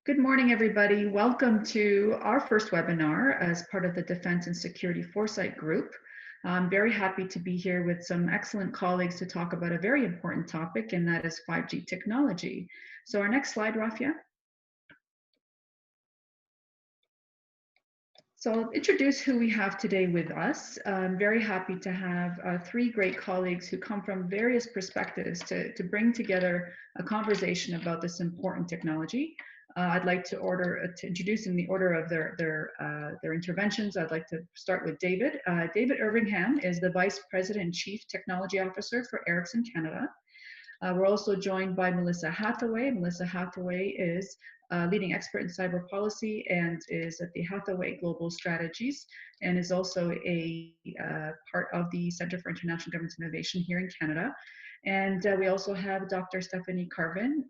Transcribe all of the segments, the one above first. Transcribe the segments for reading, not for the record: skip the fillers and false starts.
Good morning, everybody. Welcome to our first webinar as part of the Defense and Security Foresight Group. I'm very happy to be here with some excellent colleagues to talk about a very important topic, and that is 5G technology. So our next slide, Rafia. So I'll introduce who we have today with us. I'm very happy to have three great colleagues who come from various perspectives to bring together a conversation about this important technology. I'd like to introduce in the order of their interventions. I'd like to start with David. David Irvingham is the Vice President and Chief Technology Officer for Ericsson Canada. We're also joined by Melissa Hathaway. Melissa Hathaway is a leading expert in cyber policy and is at the Hathaway Global Strategies and is also a part of the Center for International Governance Innovation here in Canada. And we also have Dr. Stephanie Carvin,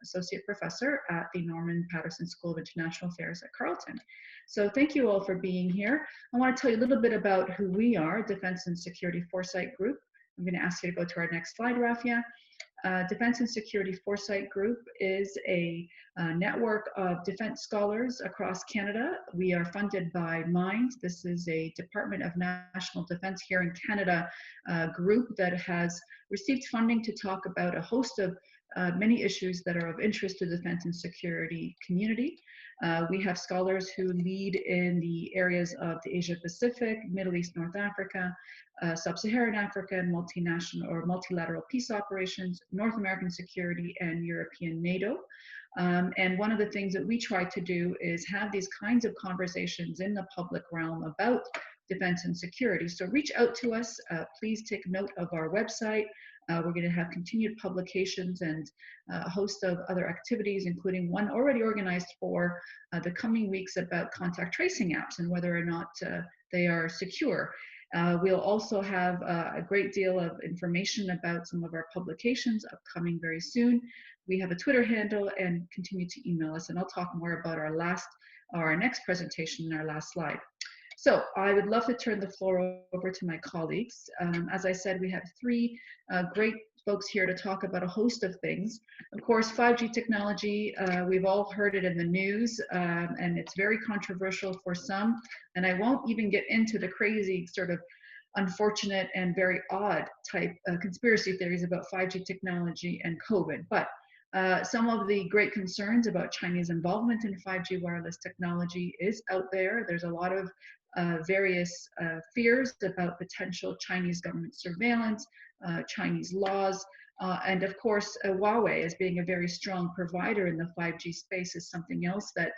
Associate Professor at the Norman Paterson School of International Affairs at Carleton. So thank you all for being here. I want to tell you a little bit about who we are, Defense and Security Foresight Group. I'm going to ask you to go to our next slide, Rafia. Defense and Security Foresight Group is a network of defense scholars across Canada. We are funded by MIND. This is a Department of National Defense here in Canada group that has received funding to talk about a host of many issues that are of interest to the defense and security community. We have scholars who lead in the areas of the Asia Pacific, Middle East, North Africa, Sub-Saharan Africa, and multinational or multilateral peace operations, North American security, and European NATO. And one of the things that we try to do is have these kinds of conversations in the public realm about defense and security. So reach out to us. Please take note of our website. We're going to have continued publications and a host of other activities, including one already organized for the coming weeks about contact tracing apps and whether or not they are secure. We'll also have a great deal of information about some of our publications upcoming very soon. We have a Twitter handle, and continue to email us, and I'll talk more about our next presentation in our last slide. So I would love to turn the floor over to my colleagues. As I said, we have three great folks here to talk about a host of things. Of course, 5G technology, we've all heard it in the news, and it's very controversial for some. And I won't even get into the crazy sort of unfortunate and very odd type conspiracy theories about 5G technology and COVID. But some of the great concerns about Chinese involvement in 5G wireless technology is out there. There's a lot of various fears about potential Chinese government surveillance, Chinese laws, and of course, Huawei as being a very strong provider in the 5G space is something else that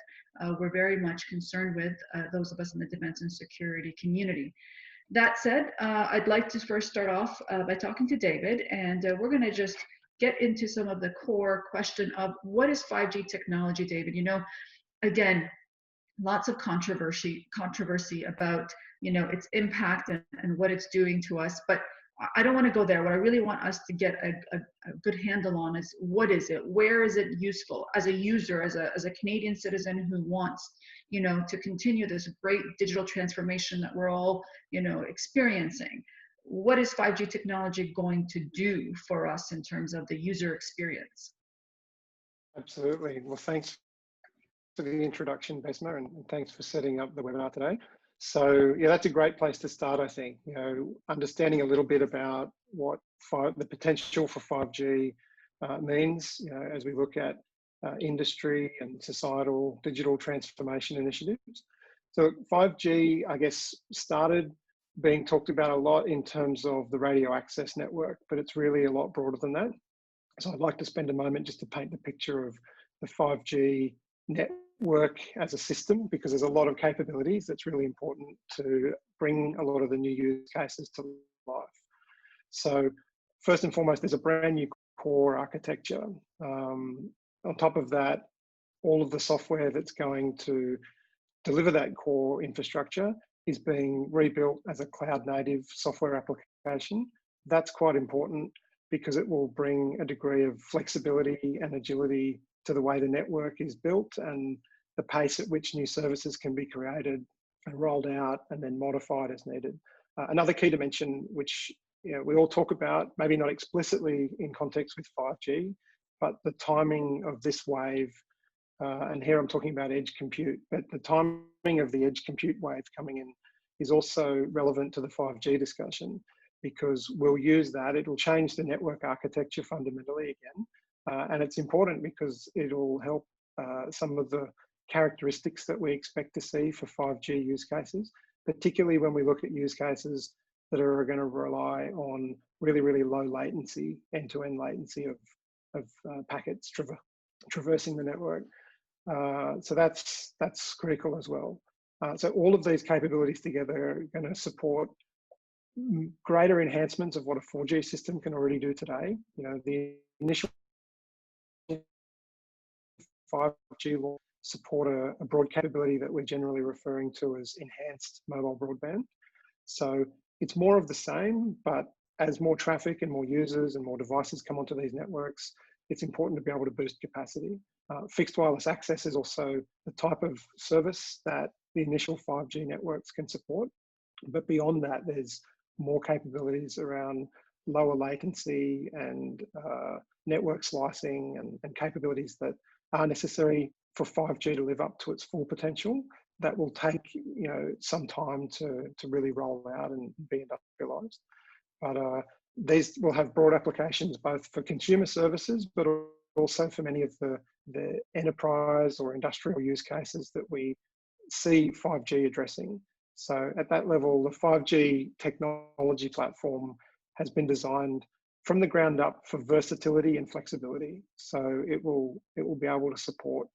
we're very much concerned with, those of us in the defense and security community. That said, I'd like to first start off by talking to David, and we're going to just get into some of the core question of what is 5G technology, David? You know, again, lots of controversy about, you know, its impact and what it's doing to us, but I don't want to go there. What I really want us to get a good handle on is what is it? Where is it useful as a user, as a Canadian citizen who wants, you know, to continue this great digital transformation that we're all, you know, experiencing? What is 5G technology going to do for us in terms of the user experience? Absolutely. Well, thanks for the introduction, Besma, and thanks for setting up the webinar today. So yeah, that's a great place to start, I think. You know, understanding a little bit about what the potential for 5G means, you know, as we look at industry and societal digital transformation initiatives. So 5G, I guess, started being talked about a lot in terms of the radio access network, but it's really a lot broader than that. So I'd like to spend a moment just to paint the picture of the 5G network as a system, because there's a lot of capabilities that's really important to bring a lot of the new use cases to life. So first and foremost, there's a brand new core architecture. On top of that, all of the software that's going to deliver that core infrastructure is being rebuilt as a cloud native software application. That's quite important because it will bring a degree of flexibility and agility to the way the network is built and the pace at which new services can be created and rolled out and then modified as needed. Another key dimension, which, you know, we all talk about, maybe not explicitly in context with 5G, but the timing of this wave And here I'm talking about edge compute, but the timing of the edge compute wave coming in is also relevant to the 5G discussion, because we'll use that. It will change the network architecture fundamentally again. And it's important because it'll help some of the characteristics that we expect to see for 5G use cases, particularly when we look at use cases that are going to rely on really, really low latency, end-to-end latency of packets traversing the network. So that's critical as well. So all of these capabilities together are going to support greater enhancements of what a 4G system can already do today. You know, the initial 5G will support a broad capability that we're generally referring to as enhanced mobile broadband. So it's more of the same, but as more traffic and more users and more devices come onto these networks, it's important to be able to boost capacity. Fixed wireless access is also the type of service that the initial 5G networks can support. But beyond that, there's more capabilities around lower latency and network slicing and capabilities that are necessary for 5G to live up to its full potential. That will take, you know, some time to really roll out and be industrialized. But these will have broad applications both for consumer services, but also for many of the enterprise or industrial use cases that we see 5G addressing. So at that level, the 5G technology platform has been designed from the ground up for versatility and flexibility. So it will be able to support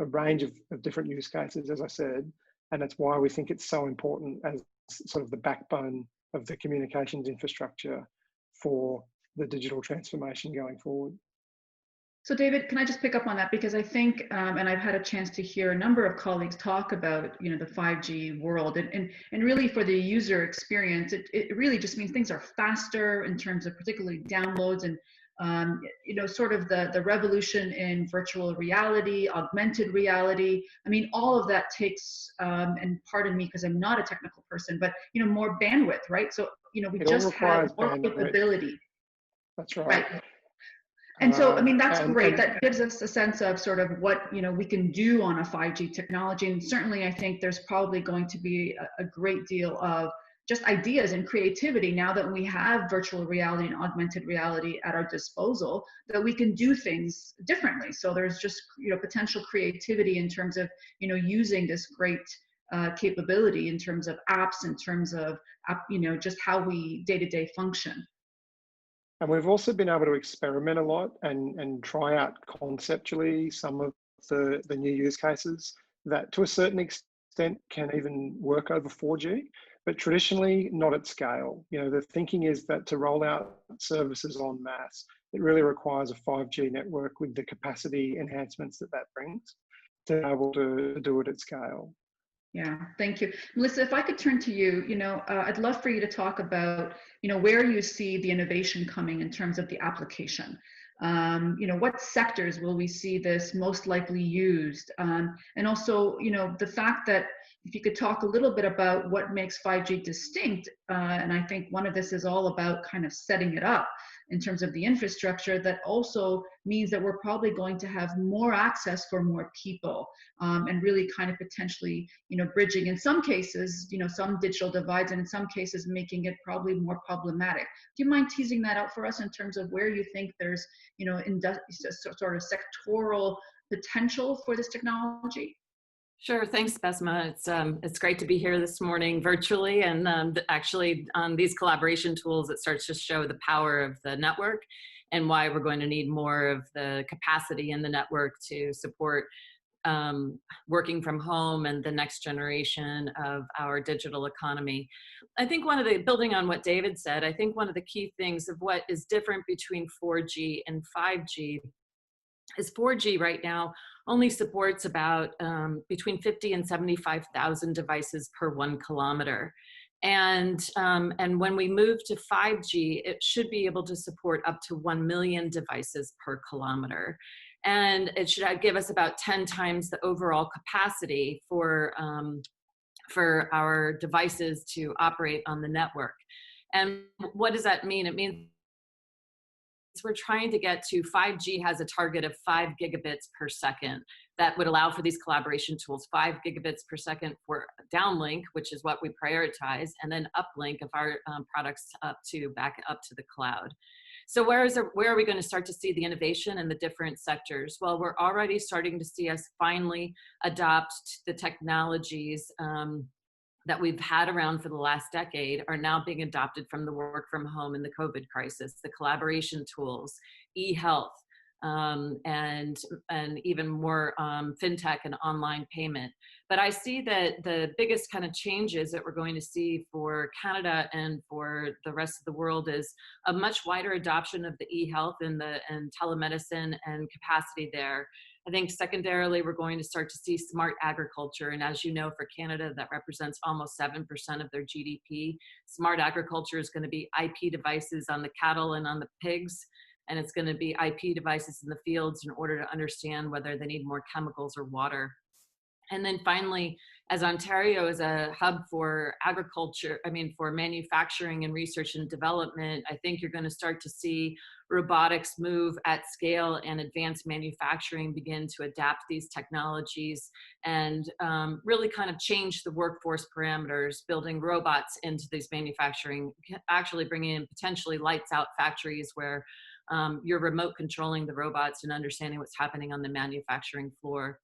a range of different use cases, as I said, and that's why we think it's so important as sort of the backbone of the communications infrastructure for the digital transformation going forward. So David, can I just pick up on that? Because I think, and I've had a chance to hear a number of colleagues talk about, you know, the 5G world, and really for the user experience, it really just means things are faster in terms of particularly downloads and, you know, sort of the revolution in virtual reality, augmented reality. I mean, all of that takes, and pardon me because I'm not a technical person, but, you know, more bandwidth, right? So, you know, we just have more capability. That's right. Right. And so, I mean, that's great. That gives us a sense of sort of what, you know, we can do on a 5G technology. And certainly, I think there's probably going to be a great deal of just ideas and creativity now that we have virtual reality and augmented reality at our disposal, that we can do things differently. So there's just, you know, potential creativity in terms of, you know, using this great capability in terms of apps, in terms of, you know, just how we day-to-day function. And we've also been able to experiment a lot and try out conceptually some of the new use cases that to a certain extent can even work over 4G, but traditionally not at scale. You know, the thinking is that to roll out services en masse, it really requires a 5G network with the capacity enhancements that brings to be able to do it at scale. Yeah, thank you. Melissa, if I could turn to you, you know, I'd love for you to talk about, you know, where you see the innovation coming in terms of the application. You know, what sectors will we see this most likely used? And also, you know, the fact that if you could talk a little bit about what makes 5G distinct, and I think one of this is all about kind of setting it up in terms of the infrastructure, that also means that we're probably going to have more access for more people, and really kind of potentially, you know, bridging in some cases, you know, some digital divides, and in some cases making it probably more problematic. Do you mind teasing that out for us in terms of where you think there's, you know, sort of sectoral potential for this technology? Sure. Thanks, Besma. It's great to be here this morning virtually, and actually on these collaboration tools, it starts to show the power of the network and why we're going to need more of the capacity in the network to support working from home and the next generation of our digital economy. I think building on what David said, I think one of the key things of what is different between 4G and 5G is 4G right now only supports about between 50 and 75,000 devices per 1 kilometer. And when we move to 5G, it should be able to support up to 1 million devices per kilometer. And it should give us about 10 times the overall capacity for our devices to operate on the network. And what does that mean? It means we're trying to get to 5G has a target of 5 gigabits per second. That would allow for these collaboration tools, 5 gigabits per second for downlink, which is what we prioritize, and then uplink of our products back up to the cloud. So where are we going to start to see the innovation in the different sectors? Well, we're already starting to see us finally adopt the technologies that we've had around for the last decade are now being adopted from the work from home and the COVID crisis, the collaboration tools, e-health, and even more fintech and online payment. But I see that the biggest kind of changes that we're going to see for Canada and for the rest of the world is a much wider adoption of the e-health and telemedicine and capacity there. I think secondarily, we're going to start to see smart agriculture. And as you know, for Canada, that represents almost 7% of their GDP. Smart agriculture is going to be IP devices on the cattle and on the pigs. And it's going to be IP devices in the fields in order to understand whether they need more chemicals or water. And then finally, as Ontario is a hub for agriculture, for manufacturing and research and development, I think you're going to start to see robotics move at scale and advanced manufacturing begin to adapt these technologies and really kind of change the workforce parameters, building robots into these manufacturing, actually bringing in potentially lights out factories where you're remote controlling the robots and understanding what's happening on the manufacturing floor.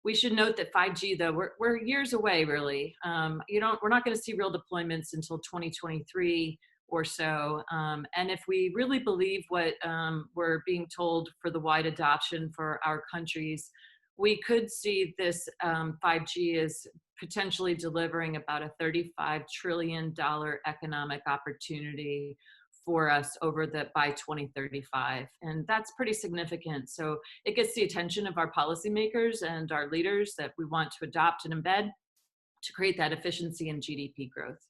We should note that 5G, though, we're years away, really. We're not going to see real deployments until 2023 or so. And if we really believe what we're being told for the wide adoption for our countries, we could see this 5G as potentially delivering about a $35 trillion economic opportunity for us by 2035. And that's pretty significant. So it gets the attention of our policymakers and our leaders that we want to adopt and embed to create that efficiency and GDP growth.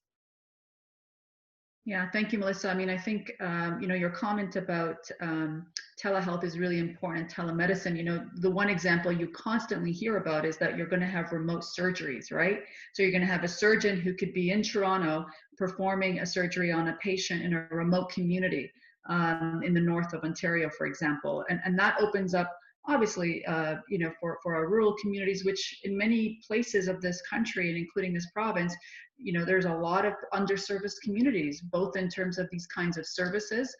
Yeah, thank you, Melissa. I think, your comment about telehealth is really important, telemedicine. The one example you constantly hear about is that you're going to have remote surgeries, right? So you're going to have a surgeon who could be in Toronto performing a surgery on a patient in a remote community in the north of Ontario, for example. And that opens up, obviously, for our rural communities, which in many places of this country and including this province, there's a lot of underserviced communities, both in terms of these kinds of services.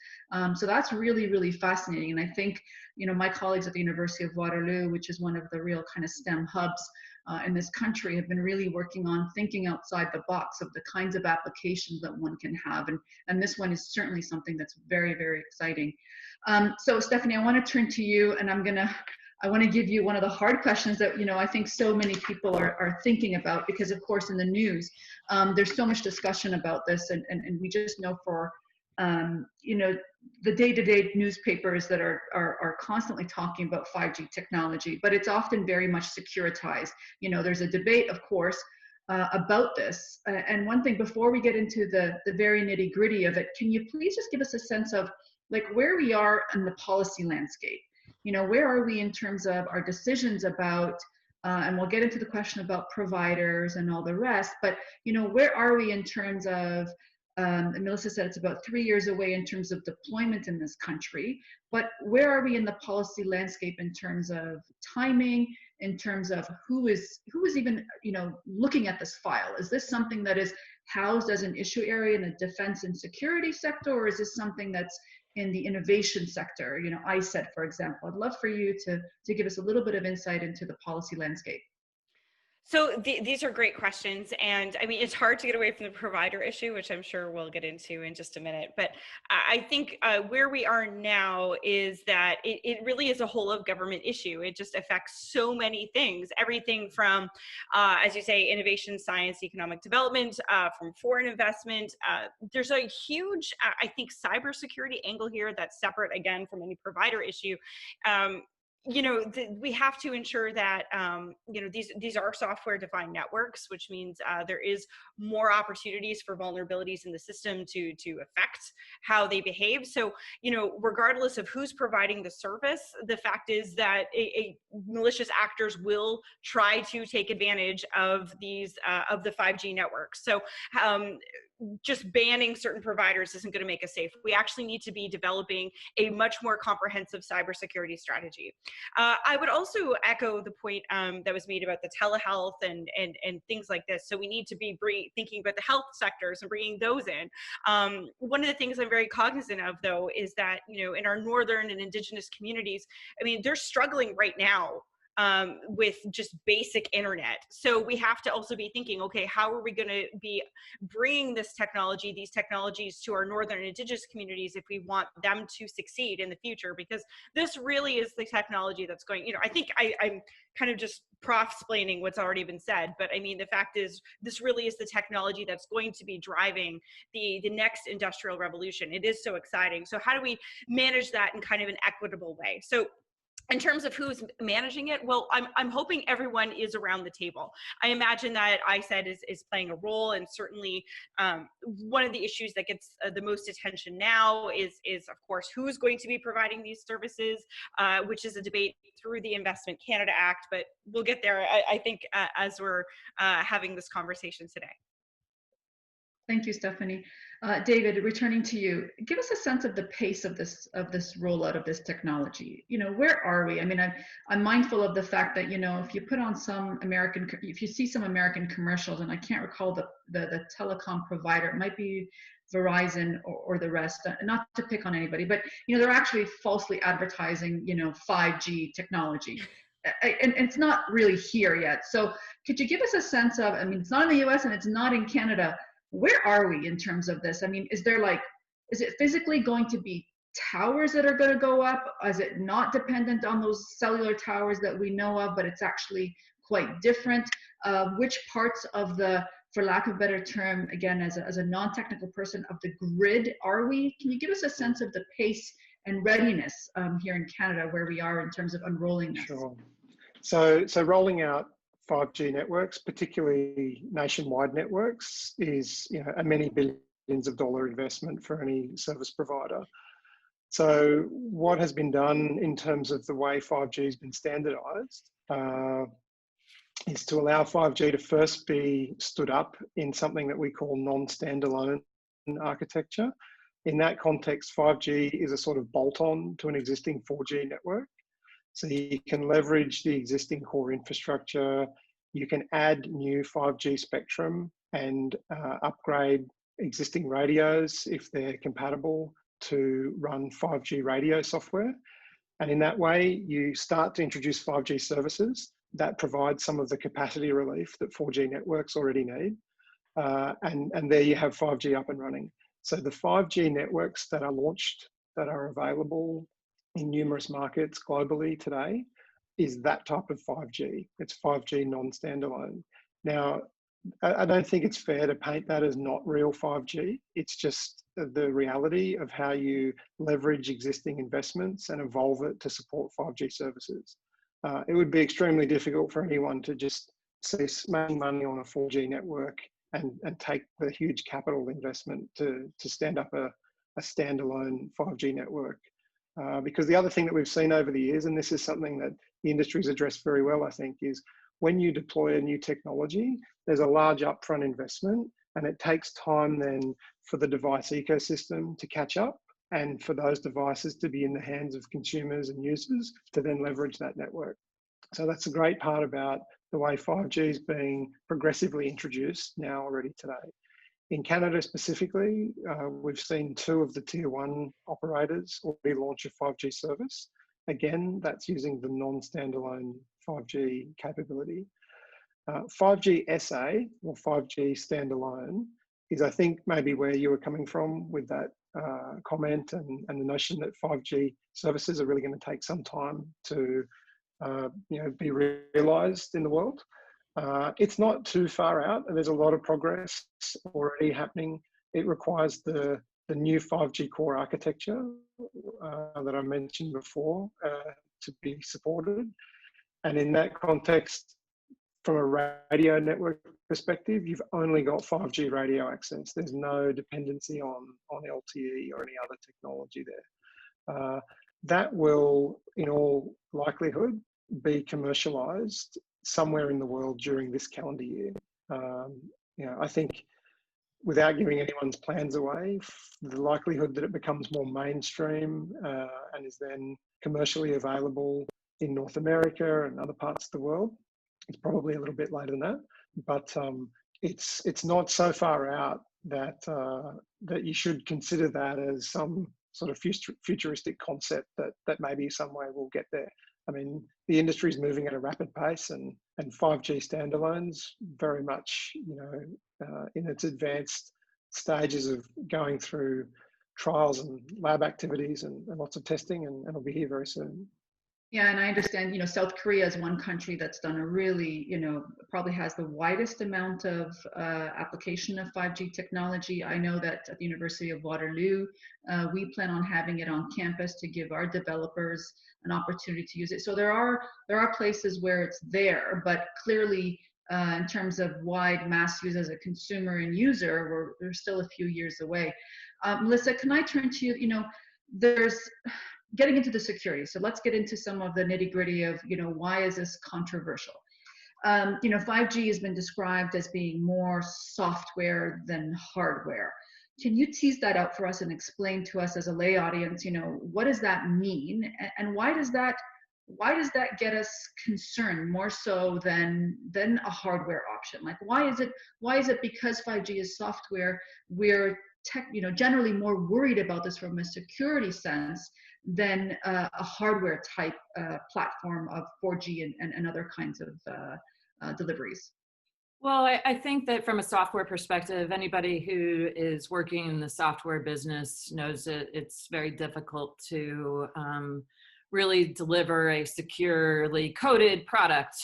So that's really, really fascinating. And I think, my colleagues at the University of Waterloo, which is one of the real kind of STEM hubs in this country, have been really working on thinking outside the box of the kinds of applications that one can have. And this one is certainly something that's very, very exciting. So Stephanie, I want to turn to you, and I want to give you one of the hard questions that, I think so many people are thinking about, because of course in the news, there's so much discussion about this, and we just know for, the day-to-day newspapers that are constantly talking about 5G technology, but it's often very much securitized. There's a debate, of course, about this. And one thing, before we get into the very nitty-gritty of it, can you please just give us a sense of where we are in the policy landscape? Where are we in terms of our decisions about, and we'll get into the question about providers and all the rest, but, where are we in terms of, and Melissa said it's about 3 years away in terms of deployment in this country, but where are we in the policy landscape in terms of timing, in terms of who is even, looking at this file? Is this something that is housed as an issue area in the defense and security sector, or is this something that's in the innovation sector, ISET, for example? I'd love for you to give us a little bit of insight into the policy landscape. So these are great questions. And it's hard to get away from the provider issue, which I'm sure we'll get into in just a minute. But I think where we are now is that it really is a whole of government issue. It just affects so many things, everything from, as you say, innovation, science, economic development, from foreign investment. There's a huge, I think, cybersecurity angle here that's separate, again, from any provider issue. We have to ensure that, these are software-defined networks, which means there is more opportunities for vulnerabilities in the system to affect how they behave. So, regardless of who's providing the service, the fact is that malicious actors will try to take advantage of these, of the 5G networks. So, just banning certain providers isn't going to make us safe. We actually need to be developing a much more comprehensive cybersecurity strategy. I would also echo the point that was made about the telehealth and things like this. So we need to be thinking about the health sectors and bringing those in. One of the things I'm very cognizant of, though, is that, you know, in our northern and indigenous communities, I mean, they're struggling right now with just basic internet. So we have to also be thinking, okay, how are we going to be bringing these technologies to our northern and indigenous communities if we want them to succeed in the future? Because this really is the technology that's going, you know, I think I'm kind of just prof-splaining what's already been said, but I mean, the fact is, this really is the technology that's going to be driving the next industrial revolution. It is so exciting. So how do we manage that in kind of an equitable way? So in terms of who's managing it, well, I'm hoping everyone is around the table. I imagine that ISED is playing a role, and certainly one of the issues that gets the most attention now is of course who's going to be providing these services, which is a debate through the Investment Canada Act, but we'll get there, I think, as we're having this conversation today. Thank you, Stephanie. David, returning to you, give us a sense of the pace of this rollout of this technology. You know, where are we? I mean, I'm mindful of the fact that, you know, if you put on if you see some American commercials, and I can't recall the telecom provider, it might be Verizon or the rest, not to pick on anybody, but, you know, they're actually falsely advertising, you know, 5G technology. And it's not really here yet. So could you give us a sense of, I mean, it's not in the US and it's not in Canada. Where are we in terms of this? I mean, is it physically going to be towers that are going to go up? Is it not dependent on those cellular towers that we know of, but it's actually quite different? Which parts of the, for lack of a better term, again, as a non-technical person, of the grid are we? Can you give us a sense of the pace and readiness here in Canada, where we are in terms of unrolling this? Sure. So rolling out 5G networks, particularly nationwide networks, is, you know, a many billions of dollar investment for any service provider. So what has been done in terms of the way 5G has been standardized is to allow 5G to first be stood up in something that we call non-standalone architecture. In that context, 5G is a sort of bolt-on to an existing 4G network. So you can leverage the existing core infrastructure, you can add new 5G spectrum and upgrade existing radios if they're compatible to run 5G radio software. And in that way, you start to introduce 5G services that provide some of the capacity relief that 4G networks already need. And there you have 5G up and running. So the 5G networks that are launched, that are available in numerous markets globally today, is that type of 5G. It's 5G non-standalone. Now, I don't think it's fair to paint that as not real 5G. It's just the reality of how you leverage existing investments and evolve it to support 5G services. It would be extremely difficult for anyone to just cease making money on a 4G network and take the huge capital investment to stand up a standalone 5G network. Because the other thing that we've seen over the years, and this is something that the industry's addressed very well, I think, is when you deploy a new technology, there's a large upfront investment, and it takes time then for the device ecosystem to catch up and for those devices to be in the hands of consumers and users to then leverage that network. So that's a great part about the way 5G is being progressively introduced now already today. In Canada specifically, we've seen 2 of the tier 1 operators already launch a 5G service. Again, that's using the non-standalone 5G capability. 5G SA, or 5G standalone, is, I think, maybe where you were coming from with that comment and the notion that 5G services are really going to take some time to be realised in the world. It's not too far out, and there's a lot of progress already happening. It requires the new 5G core architecture that I mentioned before to be supported. And in that context, from a radio network perspective, you've only got 5G radio access. There's no dependency on LTE or any other technology there. That will, in all likelihood, be commercialized somewhere in the world during this calendar year. I think without giving anyone's plans away, the likelihood that it becomes more mainstream and is then commercially available in North America and other parts of the world, it's probably a little bit later than that. But it's not so far out that that you should consider that as some sort of futuristic concept that maybe some way we'll get there. I mean, the industry is moving at a rapid pace, and 5G standalones very much, you know, in its advanced stages of going through trials and lab activities and lots of testing, and it'll be here very soon. Yeah, and I understand, you know, South Korea is one country that's done a really, you know, probably has the widest amount of application of 5G technology. I know that at the University of Waterloo, we plan on having it on campus to give our developers an opportunity to use it. So there are places where it's there, but clearly in terms of wide mass use as a consumer and user, we're still a few years away. Melissa, can I turn to you? You know, there's getting into the security. So let's get into some of the nitty gritty of, you know, why is this controversial? You know, 5G has been described as being more software than hardware. Can you tease that out for us and explain to us as a lay audience, you know, what does that mean? And why does that get us concerned more so than a hardware option? Like, why is it because 5G is software, we're generally more worried about this from a security sense than a hardware type platform of 4G and other kinds of deliveries? Well, I think that from a software perspective, anybody who is working in the software business knows that it's very difficult to really deliver a securely coded product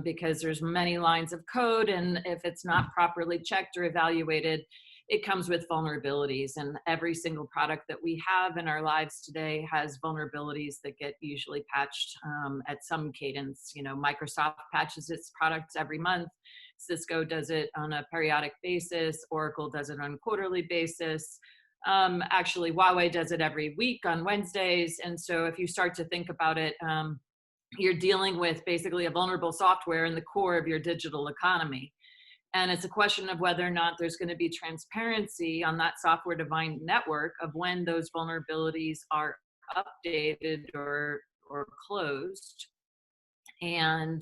because there's many lines of code, and if it's not properly checked or evaluated, it comes with vulnerabilities. And every single product that we have in our lives today has vulnerabilities that get usually patched at some cadence. You know, Microsoft patches its products every month. Cisco does it on a periodic basis. Oracle does it on a quarterly basis. Actually, Huawei does it every week on Wednesdays. And so if you start to think about it, you're dealing with basically a vulnerable software in the core of your digital economy. And it's a question of whether or not there's going to be transparency on that software-defined network of when those vulnerabilities are updated or closed. And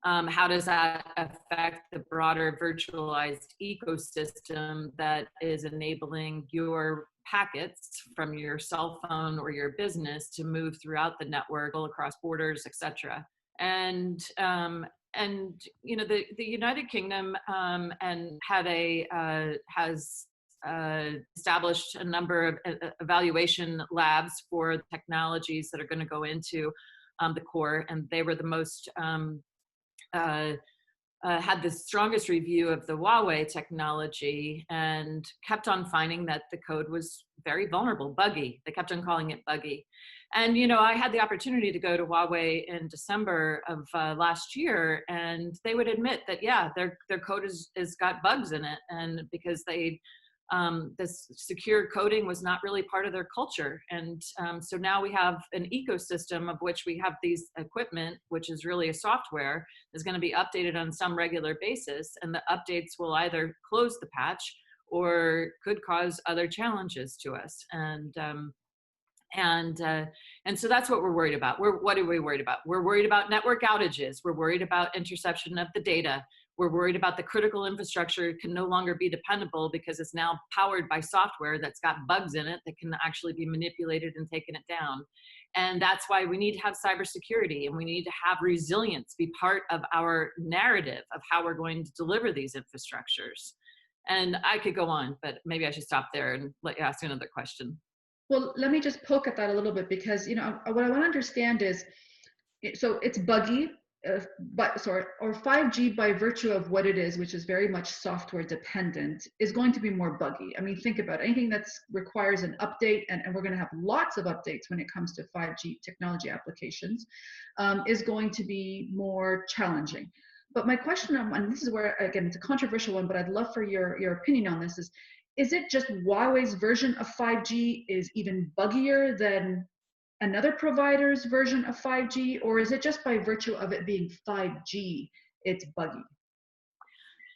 how does that affect the broader virtualized ecosystem that is enabling your packets from your cell phone or your business to move throughout the network, all across borders, et cetera. And you know, the United Kingdom has established a number of evaluation labs for technologies that are going to go into the core, and they were the most had the strongest review of the Huawei technology, and kept on finding that the code was very vulnerable, buggy. They kept on calling it buggy. And, you know, I had the opportunity to go to Huawei in December of last year, and they would admit that, yeah, their code is got bugs in it. And because this secure coding was not really part of their culture. And so now we have an ecosystem of which we have these equipment, which is really a software, is going to be updated on some regular basis. And the updates will either close the patch or could cause other challenges to us. And so that's what we're worried about. What are we worried about? We're worried about network outages. We're worried about interception of the data. We're worried about the critical infrastructure can no longer be dependable because it's now powered by software that's got bugs in it that can actually be manipulated and taken it down. And that's why we need to have cybersecurity, and we need to have resilience be part of our narrative of how we're going to deliver these infrastructures. And I could go on, but maybe I should stop there and let you ask another question. Well, let me just poke at that a little bit, because, you know, what I want to understand is, so it's buggy, or 5G by virtue of what it is, which is very much software dependent, is going to be more buggy. I mean, think about it. Anything that requires an update, and we're going to have lots of updates when it comes to 5G technology applications, is going to be more challenging. But my question, and this is where, again, it's a controversial one, but I'd love for your opinion on this, is it just Huawei's version of 5G is even buggier than another provider's version of 5G, or is it just by virtue of it being 5G, it's buggy?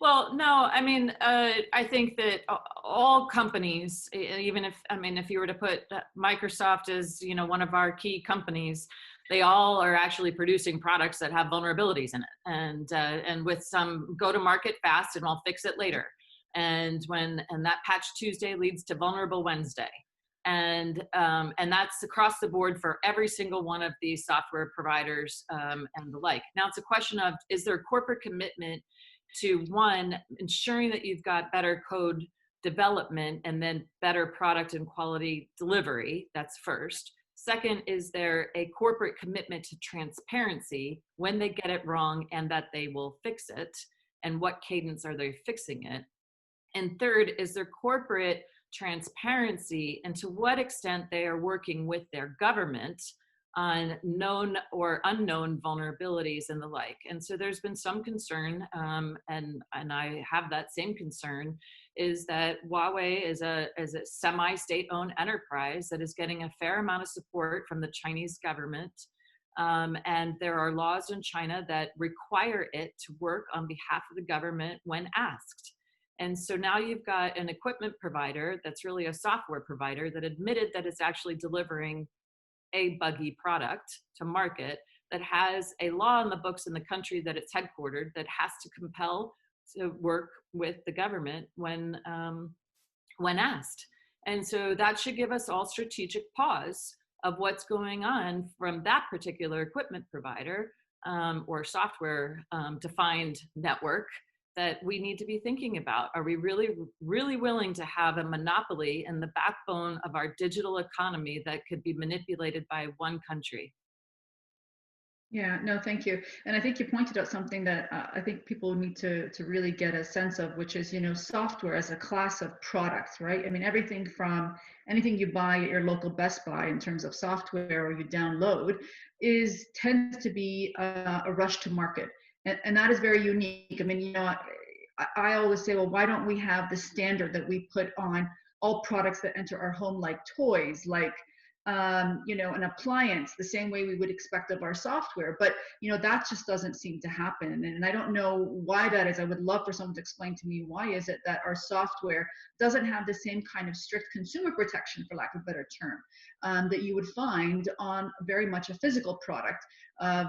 Well, no, I mean, I think that all companies, even if, I mean, if you were to put Microsoft as, you know, one of our key companies, they all are actually producing products that have vulnerabilities in it, and with some go to market fast and I'll fix it later. And that Patch Tuesday leads to Vulnerable Wednesday. And that's across the board for every single one of these software providers and the like. Now it's a question of, is there corporate commitment to, one, ensuring that you've got better code development and then better product and quality delivery? That's first. Second, is there a corporate commitment to transparency when they get it wrong and that they will fix it? And what cadence are they fixing it? And third, is there corporate transparency and to what extent they are working with their government on known or unknown vulnerabilities and the like. And so there's been some concern, and I have that same concern, is that Huawei is a semi-state-owned enterprise that is getting a fair amount of support from the Chinese government. And there are laws in China that require it to work on behalf of the government when asked. And so now you've got an equipment provider that's really a software provider that admitted that it's actually delivering a buggy product to market, that has a law in the books in the country that it's headquartered, that has to compel to work with the government when asked. And so that should give us all strategic pause of what's going on from that particular equipment provider or software defined network that we need to be thinking about. Are we really, really willing to have a monopoly in the backbone of our digital economy that could be manipulated by one country? Yeah, no, thank you. And I think you pointed out something that I think people need to really get a sense of, which is, you know, software as a class of products, right? I mean, everything from anything you buy at your local Best Buy in terms of software or you download tends to be a rush to market. And that is very unique. I mean, you know, I always say, well, why don't we have the standard that we put on all products that enter our home, like toys, like, you know, an appliance, the same way we would expect of our software. But, you know, that just doesn't seem to happen. And I don't know why that is. I would love for someone to explain to me, why is it that our software doesn't have the same kind of strict consumer protection, for lack of a better term, that you would find on very much a physical product,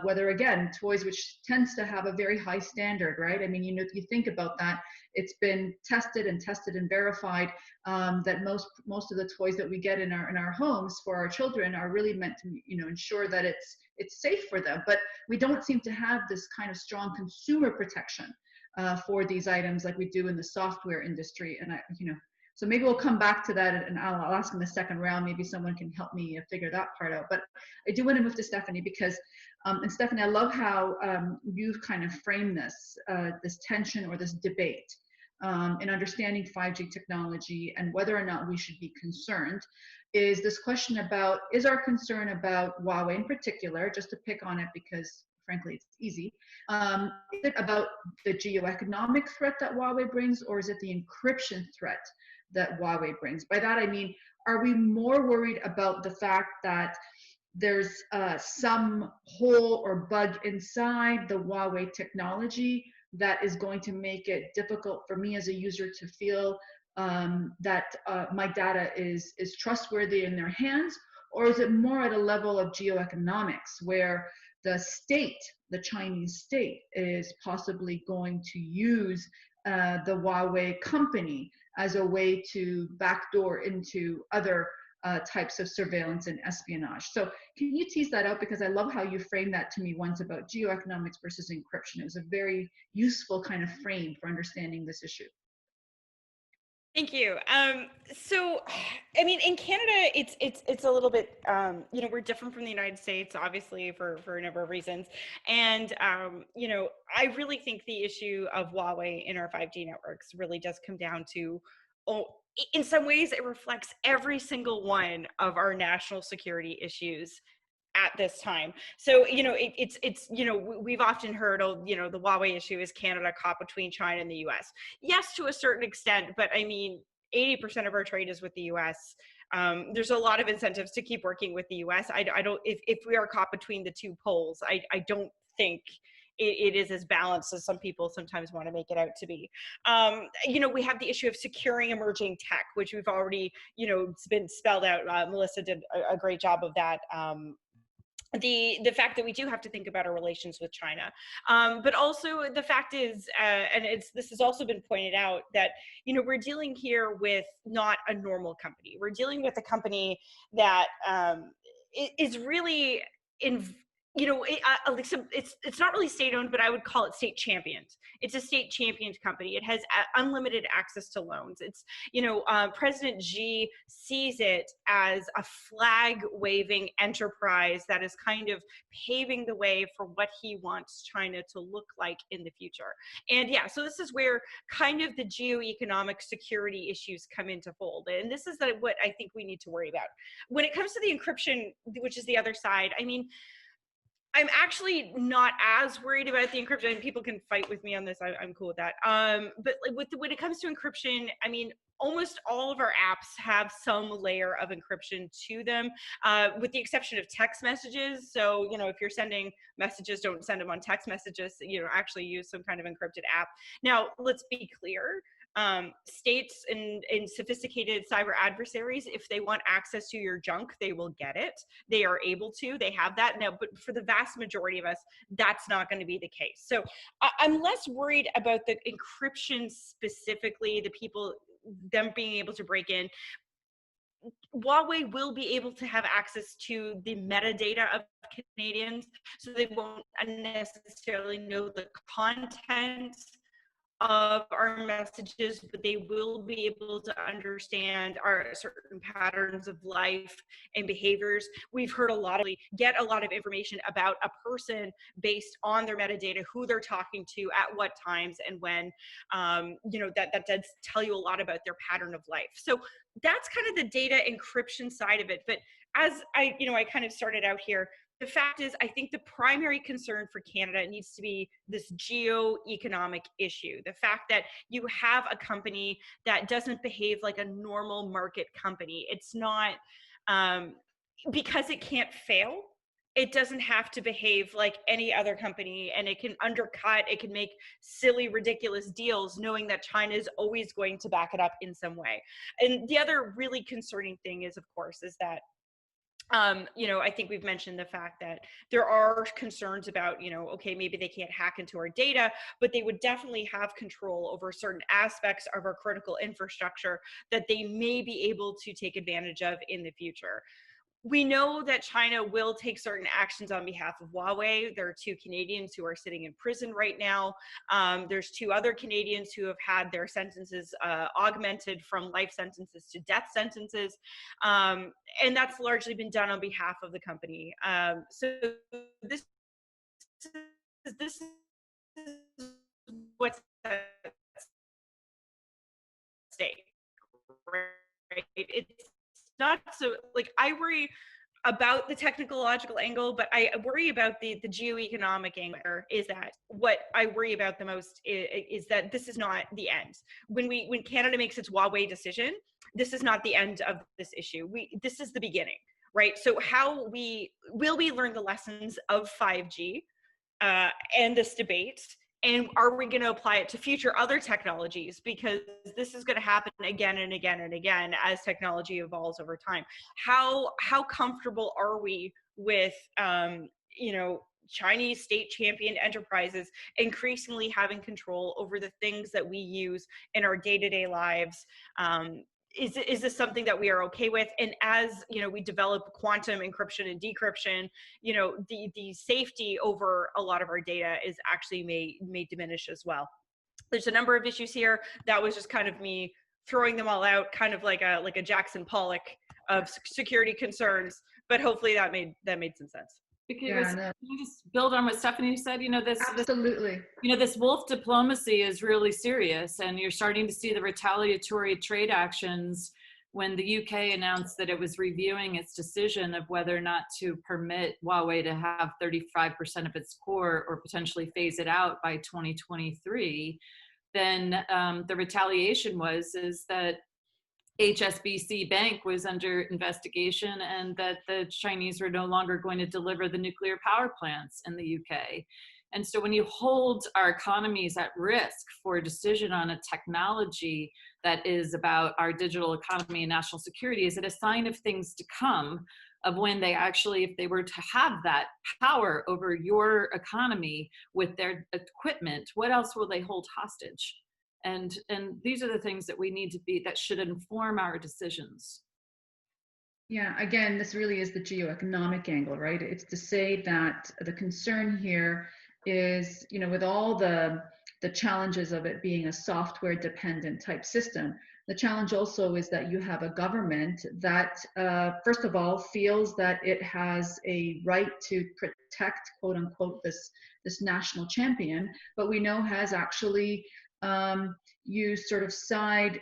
whether, again, toys, which tends to have a very high standard, right? I mean, you know, if you think about that, it's been tested and verified that most of the toys that we get in our homes for our children are really meant to, you know, ensure that it's safe for them. But we don't seem to have this kind of strong consumer protection for these items like we do in the software industry. And you know, so maybe we'll come back to that, and I'll ask in the second round. Maybe someone can help me figure that part out. But I do want to move to Stephanie because, and Stephanie, I love how you've kind of framed this tension or this debate in understanding 5G technology and whether or not we should be concerned. Is this question about, is our concern about Huawei in particular, just to pick on it because frankly it's easy, is it about the geoeconomic threat that Huawei brings, or is it the encryption threat that Huawei brings? By that I mean, are we more worried about the fact that there's some hole or bug inside the Huawei technology that is going to make it difficult for me as a user to feel that my data is trustworthy in their hands? Or is it more at a level of geoeconomics where the state, the Chinese state, is possibly going to use the Huawei company as a way to backdoor into other types of surveillance and espionage? So can you tease that out? Because I love how you framed that to me once about geoeconomics versus encryption. It was a very useful kind of frame for understanding this issue. Thank you. So, I mean, in Canada, it's a little bit, you know, we're different from the United States, obviously, for a number of reasons. And, you know, I really think the issue of Huawei in our 5G networks really does come down to, in some ways, it reflects every single one of our national security issues at this time. So, you know, it's, you know, we've often heard, oh, you know, the Huawei issue is Canada caught between China and the US. Yes, to a certain extent, but I mean, 80% of our trade is with the US. There's a lot of incentives to keep working with the US. I don't, if we are caught between the two poles, I don't think it is as balanced as some people sometimes want to make it out to be. We have the issue of securing emerging tech, which we've already, it's been spelled out. Melissa did a great job of that. The fact that we do have to think about our relations with China, but also the fact is, and this has also been pointed out, that we're dealing here with not a normal company. We're dealing with a company that is really it's not really state owned, but I would call it state championed. It's a state championed company. It has unlimited access to loans. It's, President Xi sees it as a flag waving enterprise that is kind of paving the way for what he wants China to look like in the future. And yeah, so this is where kind of the geoeconomic security issues come into fold. And this is what I think we need to worry about. When it comes to the encryption, which is the other side, I mean, I'm actually not as worried about the encryption. And people can fight with me on this. I'm cool with that. But when it comes to encryption, I mean, almost all of our apps have some layer of encryption to them, with the exception of text messages. So, if you're sending messages, don't send them on text messages. Actually use some kind of encrypted app. Now, let's be clear. States and sophisticated cyber adversaries, if they want access to your junk, they will get it. They are able to, they have that now, but for the vast majority of us, that's not going to be the case. So I'm less worried about the encryption specifically, them being able to break in. Huawei will be able to have access to the metadata of Canadians, so they won't necessarily know the content of our messages, but they will be able to understand our certain patterns of life and behaviors. We've heard get a lot of information about a person based on their metadata, who they're talking to, at what times and when. That does tell you a lot about their pattern of life. So that's kind of the data encryption side of it. But as I kind of started out here, the fact is, I think the primary concern for Canada needs to be this geo-economic issue. The fact that you have a company that doesn't behave like a normal market company. It's not, because it can't fail, it doesn't have to behave like any other company, and it can undercut, it can make silly, ridiculous deals knowing that China is always going to back it up in some way. And the other really concerning thing is, of course, is that I think we've mentioned the fact that there are concerns about, okay, maybe they can't hack into our data, but they would definitely have control over certain aspects of our critical infrastructure that they may be able to take advantage of in the future. We know that China will take certain actions on behalf of Huawei. There are 2 Canadians who are sitting in prison right now. There's 2 other Canadians who have had their sentences augmented from life sentences to death sentences. And that's largely been done on behalf of the company. So this is what's at stake, right? It's not so, I worry about the technological angle, but I worry about the geoeconomic angle. Is that what I worry about the most is that this is not the end. When Canada makes its Huawei decision, this is not the end of this issue. This is the beginning, right? So how will we learn the lessons of 5G and this debate? And are we going to apply it to future other technologies? Because this is going to happen again and again and again as technology evolves over time. How comfortable are we with, Chinese state championed enterprises increasingly having control over the things that we use in our day-to-day lives? Is this something that we are okay with? And as we develop quantum encryption and decryption, the safety over a lot of our data is actually may diminish as well. There's a number of issues here. That was just kind of me throwing them all out, kind of like a Jackson Pollock of security concerns. But hopefully that made some sense. Because can you just build on what Stephanie said? Absolutely. This wolf diplomacy is really serious, and you're starting to see the retaliatory trade actions when the UK announced that it was reviewing its decision of whether or not to permit Huawei to have 35% of its core or potentially phase it out by 2023. Then the retaliation is that HSBC Bank was under investigation, and that the Chinese were no longer going to deliver the nuclear power plants in the UK. And so when you hold our economies at risk for a decision on a technology that is about our digital economy and national security, is it a sign of things to come, of when they actually, if they were to have that power over your economy with their equipment, what else will they hold hostage? And these are the things that we need to be, that should inform our decisions. Yeah, again, this really is the geoeconomic angle, right? It's to say that the concern here is, you know, with all the challenges of it being a software dependent type system, the challenge also is that you have a government that, first of all, feels that it has a right to protect, quote unquote, this national champion, but we know has actually use sort of side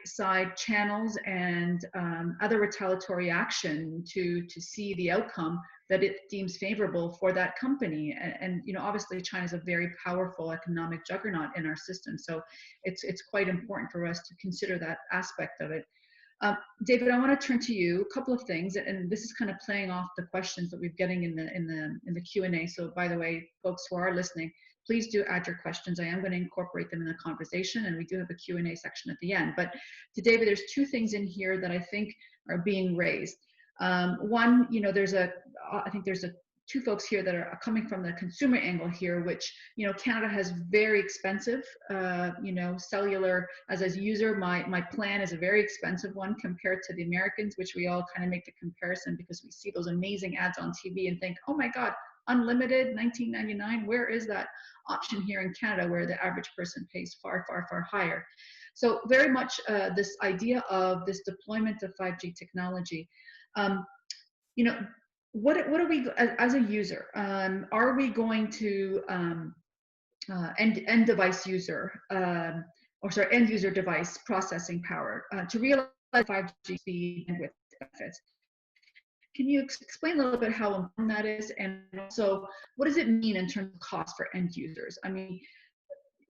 channels and other retaliatory action to see the outcome that it deems favorable for that company. And you know, obviously China is a very powerful economic juggernaut in our system, so it's quite important for us to consider that aspect of it. David, I want to turn to you. A couple of things, and this is kind of playing off the questions that we're getting in the Q&A. So by the way, folks who are listening, please do add your questions. I am going to incorporate them in the conversation, and we do have a Q&A section at the end. But to David, there's two things in here that I think are being raised. One, you know, I think there's two folks here that are coming from the consumer angle here, which, you know, Canada has very expensive, you know, cellular. As a user, my plan is a very expensive one compared to the Americans, which we all kind of make the comparison because we see those amazing ads on TV and think, oh my God, unlimited, $19.99. Where is that option here in Canada where the average person pays far, far, far higher? So very much this idea of this deployment of 5G technology. You know, what are we, as a user, are we going to end device user, end user device processing power to realize 5G speed and with benefits? Can you explain a little bit how important that is, and also what does it mean in terms of cost for end users? I mean,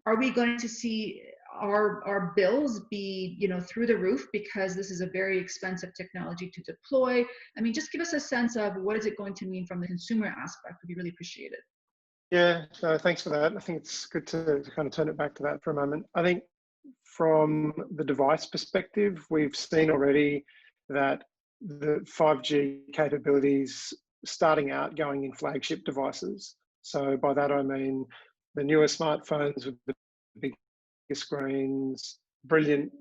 are we going to see our bills be, you know, through the roof because this is a very expensive technology to deploy? I mean, just give us a sense of what is it going to mean from the consumer aspect. Would be really appreciated. Yeah, so thanks for that. I think it's good to kind of turn it back to that for a moment. I think from the device perspective, we've seen already that the 5G capabilities starting out going in flagship devices. So by that I mean the newer smartphones with the big screens, brilliant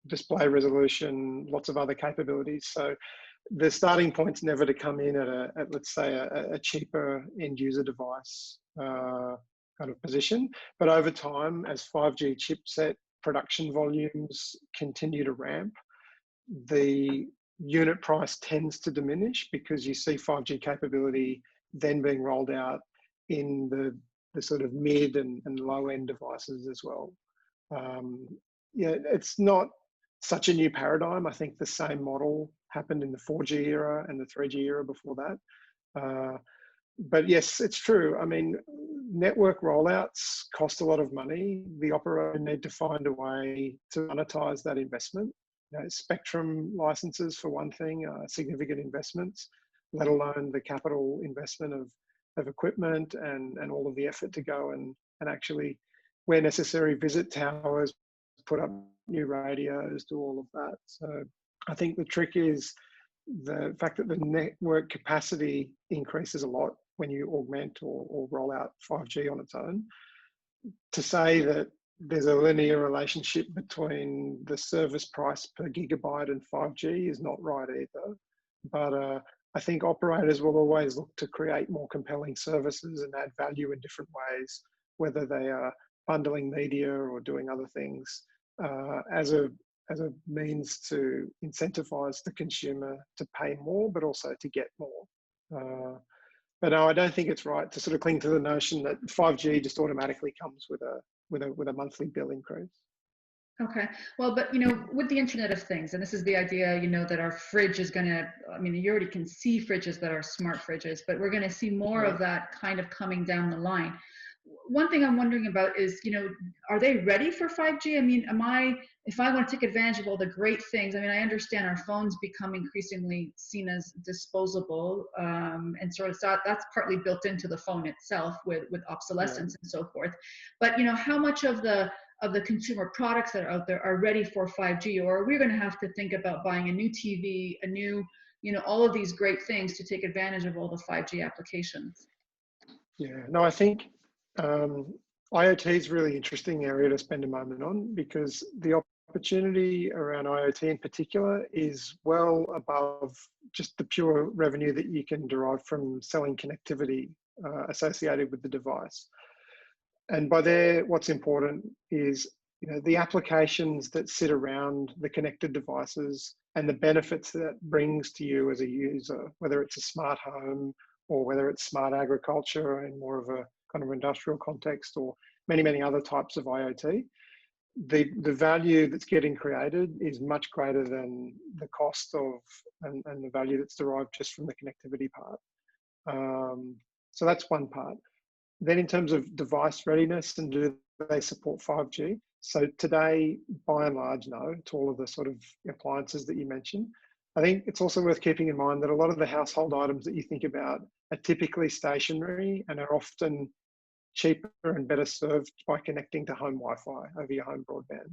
display resolution, lots of other capabilities. So the starting point's never to come in at let's say a cheaper end user device kind of position. But over time, as 5G chipset production volumes continue to ramp, the unit price tends to diminish because you see 5G capability then being rolled out in the sort of mid and low end devices as well. Yeah, it's not such a new paradigm. I think the same model happened in the 4G era and the 3G era before that. But yes, it's true. I mean, network rollouts cost a lot of money. The operator need to find a way to monetize that investment. You know, spectrum licenses, for one thing, are significant investments, let alone the capital investment of equipment and all of the effort to go and actually, where necessary, visit towers, put up new radios, do all of that. So I think the trick is the fact that the network capacity increases a lot when you augment or roll out 5G on its own. To say that there's a linear relationship between the service price per gigabyte and 5G is not right either. But I think operators will always look to create more compelling services and add value in different ways, whether they are bundling media or doing other things as a means to incentivize the consumer to pay more, but also to get more. But no, I don't think it's right to sort of cling to the notion that 5G just automatically comes with a monthly bill increase. Okay, well, but you know, with the Internet of Things, and this is the idea, you know, that our fridge is gonna, I mean, you already can see fridges that are smart fridges, but we're gonna see more of that kind of coming down the line. one thing I'm wondering about is, are they ready for 5G? I mean, if I want to take advantage of all the great things, I mean, I understand our phones become increasingly seen as disposable, and sort of that's partly built into the phone itself with obsolescence and so forth. But how much of the consumer products that are out there are ready for 5G, or are we going to have to think about buying a new TV, a new, all of these great things to take advantage of all the 5G applications? Yeah, no, I think IoT is a really interesting area to spend a moment on, because the opportunity around IoT in particular is well above just the pure revenue that you can derive from selling connectivity associated with the device. And by there, what's important is the applications that sit around the connected devices and the benefits that brings to you as a user, whether it's a smart home or whether it's smart agriculture in more of a kind of industrial context, or many other types of IoT. The value that's getting created is much greater than the cost of and the value that's derived just from the connectivity part. So that's one part. Then in terms of device readiness and do they support 5G? So today, by and large, no, to all of the sort of appliances that you mentioned. I think it's also worth keeping in mind that a lot of the household items that you think about are typically stationary and are often cheaper and better served by connecting to home Wi-Fi over your home broadband.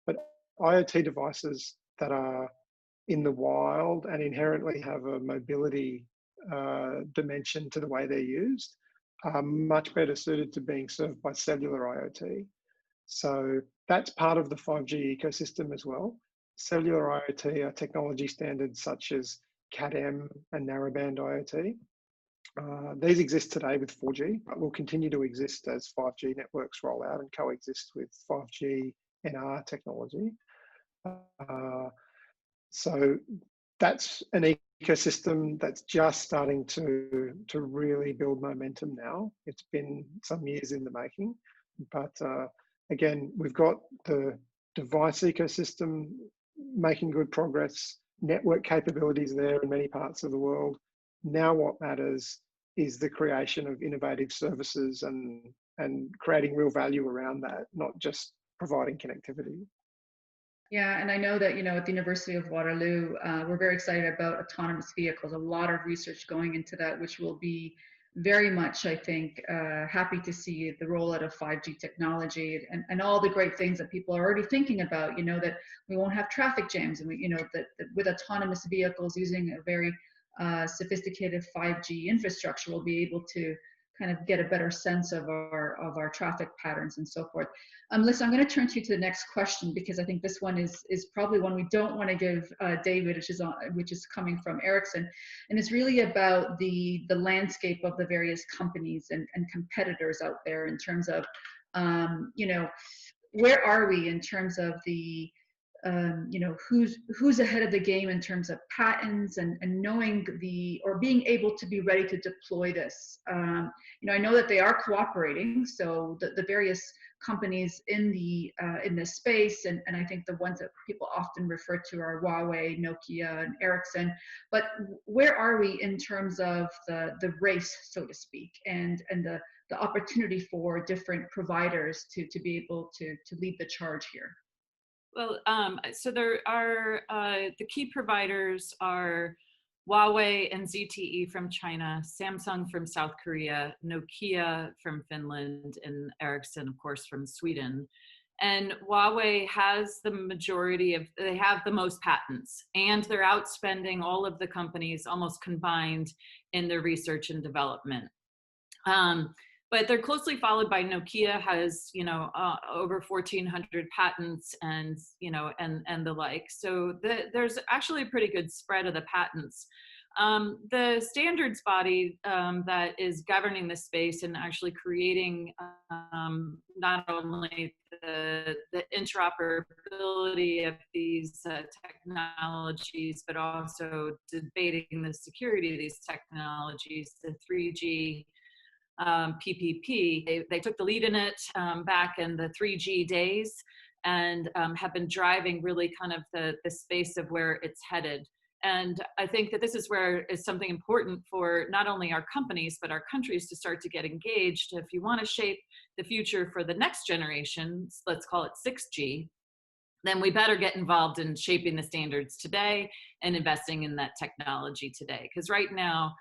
But IoT devices that are in the wild and inherently have a mobility dimension to the way they're used are much better suited to being served by cellular IoT. So that's part of the 5G ecosystem as well. Cellular IoT are technology standards such as Cat-M and narrowband IoT. These exist today with 4G, but will continue to exist as 5G networks roll out and coexist with 5G NR technology. So that's an ecosystem that's just starting to really build momentum now. It's been some years in the making, but again, we've got the device ecosystem making good progress, network capabilities there in many parts of the world. Now what matters is the creation of innovative services and creating real value around that, not just providing connectivity. Yeah, and I know that, at the University of Waterloo, we're very excited about autonomous vehicles, a lot of research going into that, which will be very much, I think, happy to see the rollout of 5G technology and all the great things that people are already thinking about, that we won't have traffic jams, and that with autonomous vehicles using a very sophisticated 5G infrastructure, we'll be able to kind of get a better sense of our traffic patterns and so forth. Listen, I'm going to turn to you to the next question, because I think this one is probably one we don't want to give David, which is coming from Ericsson, and it's really about the landscape of the various companies and competitors out there in terms of, where are we in terms of the who's ahead of the game in terms of patents and knowing or being able to be ready to deploy this. I know that they are cooperating, so the various companies in this space, and I think the ones that people often refer to are Huawei, Nokia, and Ericsson. But where are we in terms of the race, so to speak, and the opportunity for different providers to be able to lead the charge here? Well, so there are, the key providers are Huawei and ZTE from China, Samsung from South Korea, Nokia from Finland, and Ericsson, of course, from Sweden. And Huawei has the majority they have the most patents, and they're outspending all of the companies almost combined in their research and development. But they're closely followed by Nokia, has, over 1,400 patents and the like. So there's actually a pretty good spread of the patents. The standards body that is governing this space and actually creating not only the interoperability of these technologies, but also debating the security of these technologies, the 3G PPP. They took the lead in it back in the 3G days, and have been driving really kind of the space of where it's headed. And I think that this is where is something important for not only our companies, but our countries to start to get engaged. If you want to shape the future for the next generation, let's call it 6G, then we better get involved in shaping the standards today and investing in that technology today. Because right now,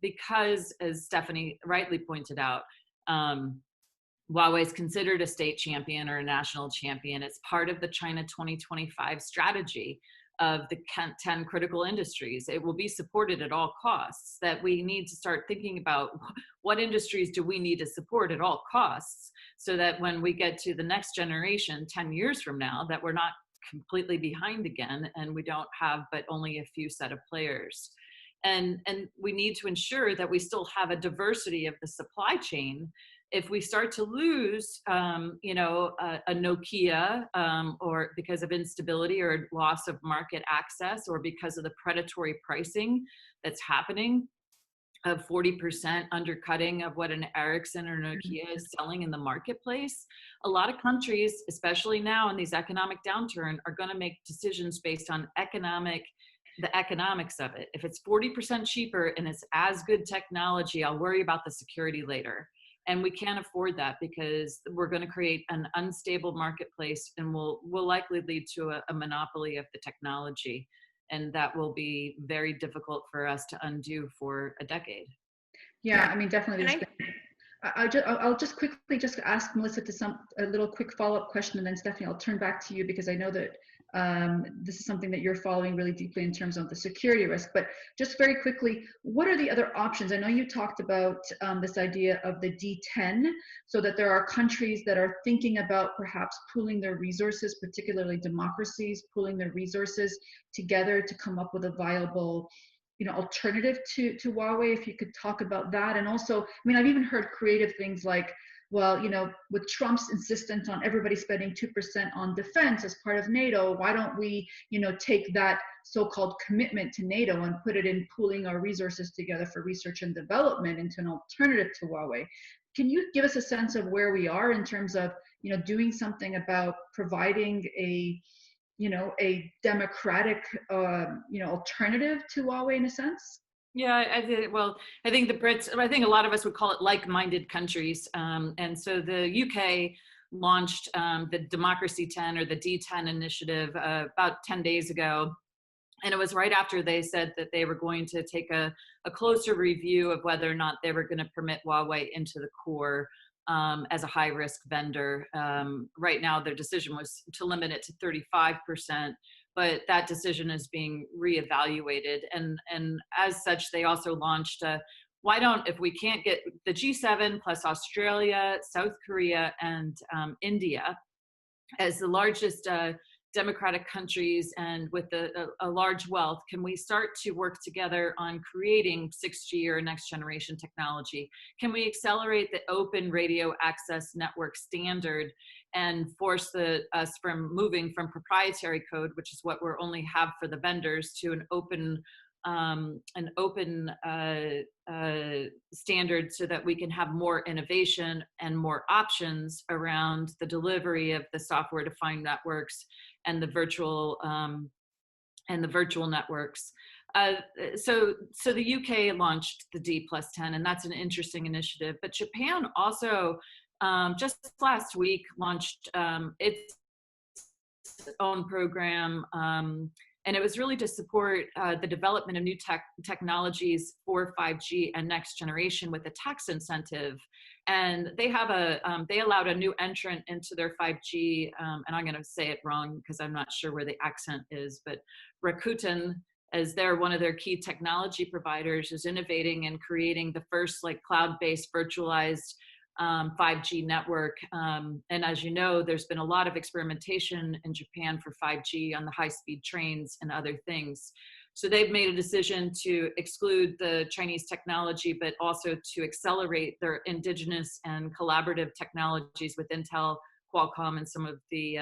because as Stephanie rightly pointed out, Huawei is considered a state champion or a national champion. It's part of the China 2025 strategy of the 10 critical industries. It will be supported at all costs. That we need to start thinking about what industries do we need to support at all costs, so that when we get to the next generation 10 years from now, that we're not completely behind again and we don't have but only a few set of players. And we need to ensure that we still have a diversity of the supply chain. If we start to lose, you know, a Nokia, or because of instability or loss of market access, or because of the predatory pricing that's happening, of 40% undercutting of what an Ericsson or Nokia is selling in the marketplace, a lot of countries, especially now in these economic downturn, are going to make decisions based on the economics of it. If it's 40% cheaper and it's as good technology, I'll worry about the security later. And we can't afford that, because we're going to create an unstable marketplace and will likely lead to a monopoly of the technology. And that will be very difficult for us to undo for a decade. Yeah, I mean, definitely. I'll just quickly just ask Melissa to a little quick follow-up question, and then Stephanie, I'll turn back to you, because I know that this is something that you're following really deeply in terms of the security risk. But just very quickly, what are the other options? I know you talked about this idea of the D10, so that there are countries that are thinking about perhaps pooling their resources, particularly democracies, pooling their resources together to come up with a viable, you know, alternative to Huawei. If you could talk about that. And also, I mean, I've even heard creative things like, well, you know, with Trump's insistence on everybody spending 2% on defense as part of NATO, why don't we, you know, take that so-called commitment to NATO and put it in pooling our resources together for research and development into an alternative to Huawei? Can you give us a sense of where we are in terms of, you know, doing something about providing a, you know, a democratic, you know, alternative to Huawei in a sense? Yeah, I think the Brits, I think a lot of us would call it like-minded countries. And so the UK launched the Democracy 10 or the D10 initiative about 10 days ago. And it was right after they said that they were going to take a closer review of whether or not they were going to permit Huawei into the core as a high-risk vendor. Right now, their decision was to limit it to 35%. But that decision is being reevaluated. And as such, they also launched why don't, if we can't get the G7 plus Australia, South Korea, and India as the largest democratic countries and with a large wealth, can we start to work together on creating 6G or next generation technology? Can we accelerate the open radio access network standard and force us from moving from proprietary code, which is what we're only have for the vendors, to an open standard, so that we can have more innovation and more options around the delivery of the software-defined networks and the virtual networks. So the UK launched the D+10, and that's an interesting initiative. But Japan also just last week launched its own program, and it was really to support the development of new technologies for 5G and next generation with a tax incentive. And they have they allowed a new entrant into their 5G, and I'm going to say it wrong because I'm not sure where the accent is, but Rakuten, as they're one of their key technology providers, is innovating and creating the first like cloud-based virtualized 5G network. And as you know, there's been a lot of experimentation in Japan for 5G on the high-speed trains and other things. So they've made a decision to exclude the Chinese technology, but also to accelerate their indigenous and collaborative technologies with Intel, Qualcomm, and some of the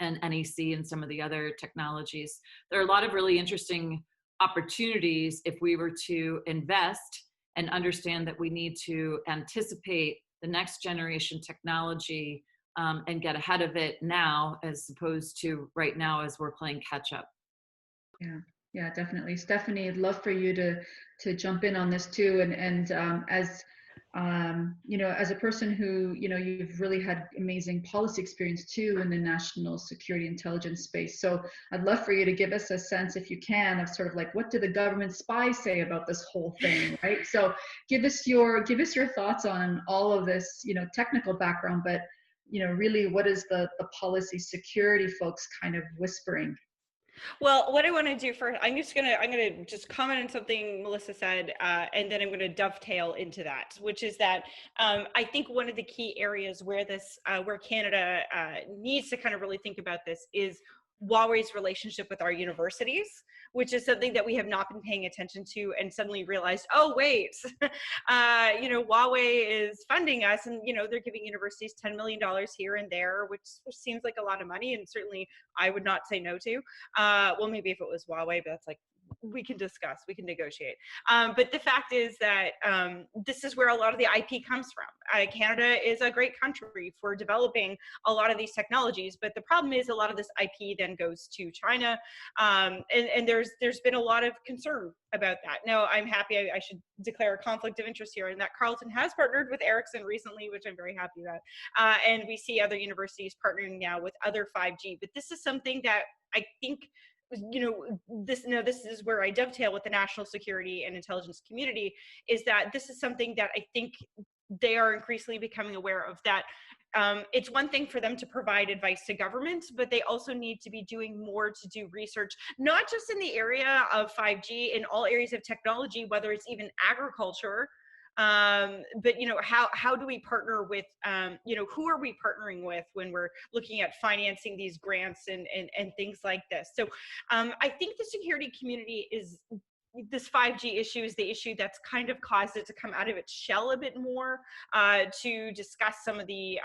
and NEC and some of the other technologies. There are a lot of really interesting opportunities if we were to invest and understand that we need to anticipate the next generation technology and get ahead of it now, as opposed to right now as we're playing catch up. Yeah, definitely. Stephanie, I'd love for you to jump in on this too. And as you know, as a person who, you know, you've really had amazing policy experience too in the national security intelligence space. So I'd love for you to give us a sense, if you can, of sort of like, what do the government spies say about this whole thing, right? So give us your thoughts on all of this, you know, technical background, but you know, really, what is the policy security folks kind of whispering? Well, what I want to do first, I'm gonna just comment on something Melissa said, and then I'm going to dovetail into that, which is that I think one of the key areas where where Canada needs to kind of really think about this is Huawei's relationship with our universities, which is something that we have not been paying attention to, and suddenly realized, oh wait, you know, Huawei is funding us, and you know, they're giving universities $10 million here and there, which seems like a lot of money, and certainly I would not say no to. Well, maybe if it was Huawei, but that's like, we can discuss, we can negotiate. But the fact is that this is where a lot of the IP comes from. Canada is a great country for developing a lot of these technologies, but the problem is a lot of this IP then goes to China, and there's been a lot of concern about that. Now, I'm happy, I should declare a conflict of interest here, and that Carleton has partnered with Ericsson recently, which I'm very happy about, and we see other universities partnering now with other 5G, but this is something that I think, you know, this is where I dovetail with the national security and intelligence community, is that this is something that I think they are increasingly becoming aware of, that it's one thing for them to provide advice to government, but they also need to be doing more to do research, not just in the area of 5G, in all areas of technology, whether it's even agriculture. But you know, how do we partner with, you know, who are we partnering with when we're looking at financing these grants and things like this? So I think the security community is, this 5G issue is the issue that's kind of caused it to come out of its shell a bit more, to discuss some of the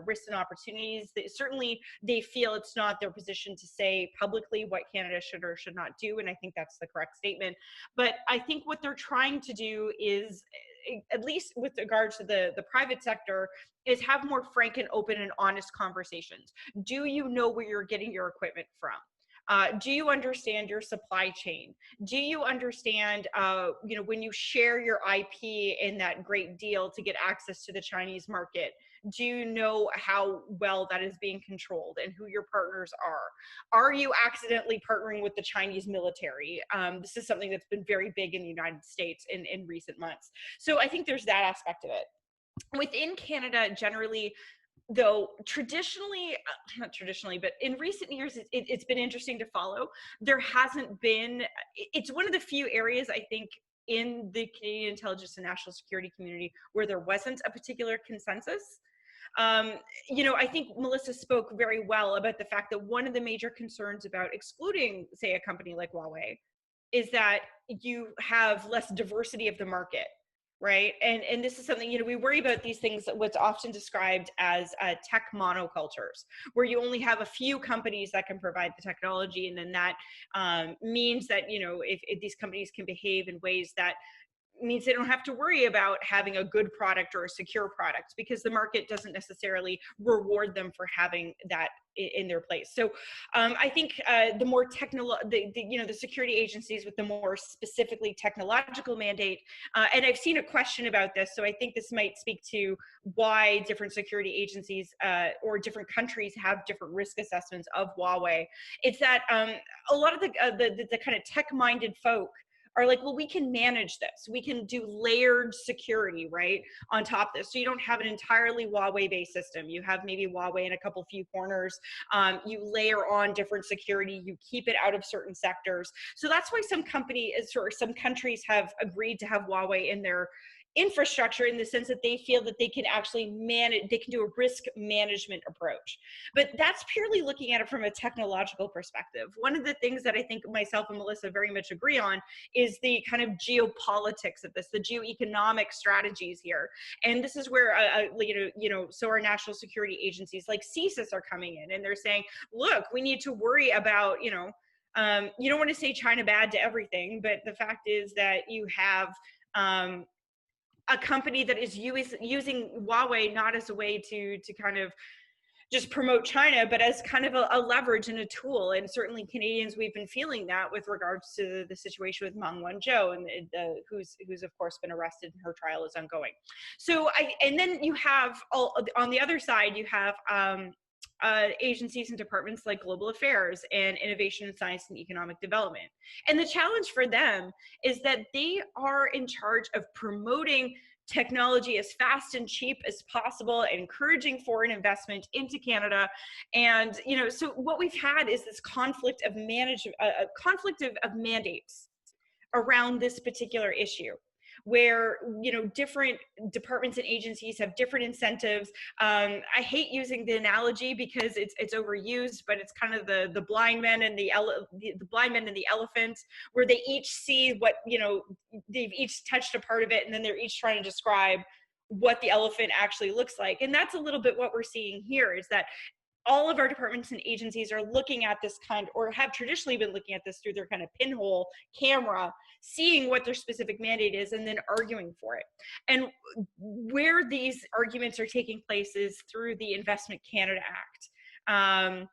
risks and opportunities. Certainly they feel it's not their position to say publicly what Canada should or should not do, and I think that's the correct statement. But I think what they're trying to do is, at least with regard to the private sector, is have more frank and open and honest conversations. Do you know where you're getting your equipment from? Do you understand your supply chain? Do you understand, you know, when you share your IP in that great deal to get access to the Chinese market, do you know how well that is being controlled and who your partners are? Are you accidentally partnering with the Chinese military? This is something that's been very big in the United States in recent months. So I think there's that aspect of it. Within Canada, generally, though, traditionally, not traditionally, but in recent years, it's been interesting to follow. There hasn't been, it's one of the few areas, I think, in the Canadian intelligence and national security community where there wasn't a particular consensus. You know, I think Melissa spoke very well about the fact that one of the major concerns about excluding, say, a company like Huawei is that you have less diversity of the market. Right. And this is something, you know, we worry about these things, what's often described as tech monocultures, where you only have a few companies that can provide the technology. And then that means that, you know, if these companies can behave in ways that means they don't have to worry about having a good product or a secure product, because the market doesn't necessarily reward them for having that in their place. So I think the more you know, the security agencies with the more specifically technological mandate, and I've seen a question about this, so I think this might speak to why different security agencies or different countries have different risk assessments of Huawei. It's that a lot of the kind of tech-minded folk are like, well, we can manage this. We can do layered security, right, on top of this. So you don't have an entirely Huawei-based system. You have maybe Huawei in a couple few corners. You layer on different security. You keep it out of certain sectors. So that's why some companies or some countries have agreed to have Huawei in their infrastructure, in the sense that they feel that they can actually manage, they can do a risk management approach. But that's purely looking at it from a technological perspective. One of the things that I think myself and Melissa very much agree on is the kind of geopolitics of this, the geoeconomic strategies here. And this is where, so our national security agencies like CSIS are coming in, and they're saying, look, we need to worry about, you don't want to say China bad to everything, but the fact is that you have a company that is using Huawei not as a way to kind of just promote China, but as kind of a leverage and a tool. And certainly Canadians, we've been feeling that with regards to the situation with Meng Wanzhou, and who's of course been arrested and her trial is ongoing. So and then you have on the other side, you have agencies and departments like Global Affairs and Innovation in Science and Economic Development. And the challenge for them is that they are in charge of promoting technology as fast and cheap as possible, encouraging foreign investment into Canada. And, you know, so what we've had is this conflict of mandates around this particular issue, where, you know, different departments and agencies have different incentives. I hate using the analogy because it's overused, but it's kind of the blind men and the blind men and the elephant, where they each see what, you know, they've each touched a part of it, and then they're each trying to describe what the elephant actually looks like. And that's a little bit what we're seeing here, is that all of our departments and agencies are looking at this or have traditionally been looking at this through their kind of pinhole camera, seeing what their specific mandate is and then arguing for it. And where these arguments are taking place is through the Investment Canada Act,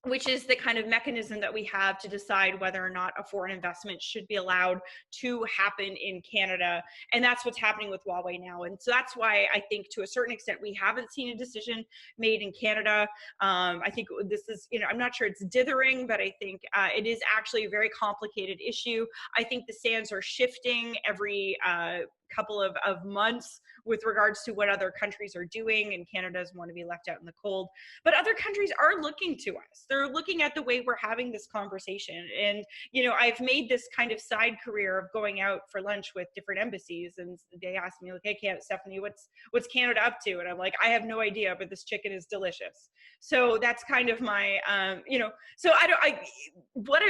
which is the kind of mechanism that we have to decide whether or not a foreign investment should be allowed to happen in Canada. And that's what's happening with Huawei now. And so that's why I think to a certain extent, we haven't seen a decision made in Canada. I think this is, you know, I'm not sure it's dithering, but I think it is actually a very complicated issue. I think the sands are shifting every couple of months with regards to what other countries are doing, and Canada doesn't want to be left out in the cold. But other countries are looking to us. They're looking at the way we're having this conversation. And, you know, I've made this kind of side career of going out for lunch with different embassies, and they ask me, like, hey, Stephanie, what's Canada up to? And I'm like, I have no idea, but this chicken is delicious. So that's kind of my, you know, so what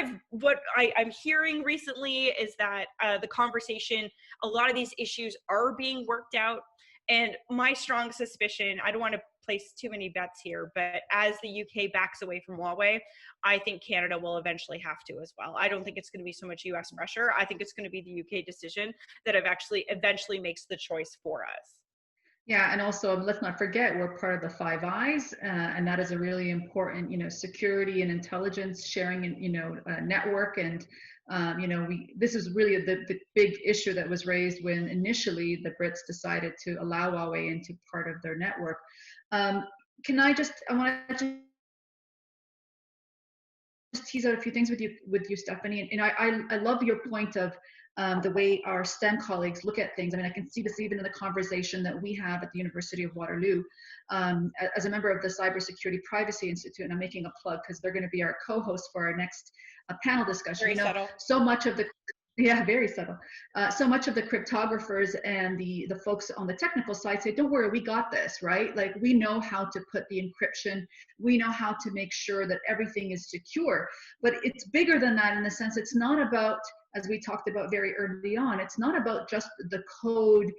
I'm hearing recently is that the conversation, a lot of these issues are being worked out. And my strong suspicion, I don't want to place too many bets here, but as the UK backs away from Huawei, I think Canada will eventually have to as well. I don't think it's going to be so much US pressure. I think it's going to be the UK decision that eventually makes the choice for us. Yeah, and also let's not forget we're part of the Five Eyes, and that is a really important, you know, security and intelligence sharing, and, you know, network. And you know, this is really the big issue that was raised when initially the Brits decided to allow Huawei into part of their network. I want to just tease out a few things with you, Stephanie. And I love your point of the way our STEM colleagues look at things. I mean, I can see this even in the conversation that we have at the University of Waterloo. As a member of the Cybersecurity Privacy Institute, and I'm making a plug because they're going to be our co-host for our next panel discussion. Very subtle. So much of the very subtle. So much of the cryptographers and the folks on the technical side say, don't worry, we got this, right? Like, we know how to put the encryption. We know how to make sure that everything is secure. But it's bigger than that, in the sense it's not about, as we talked about very early on, it's not about just the code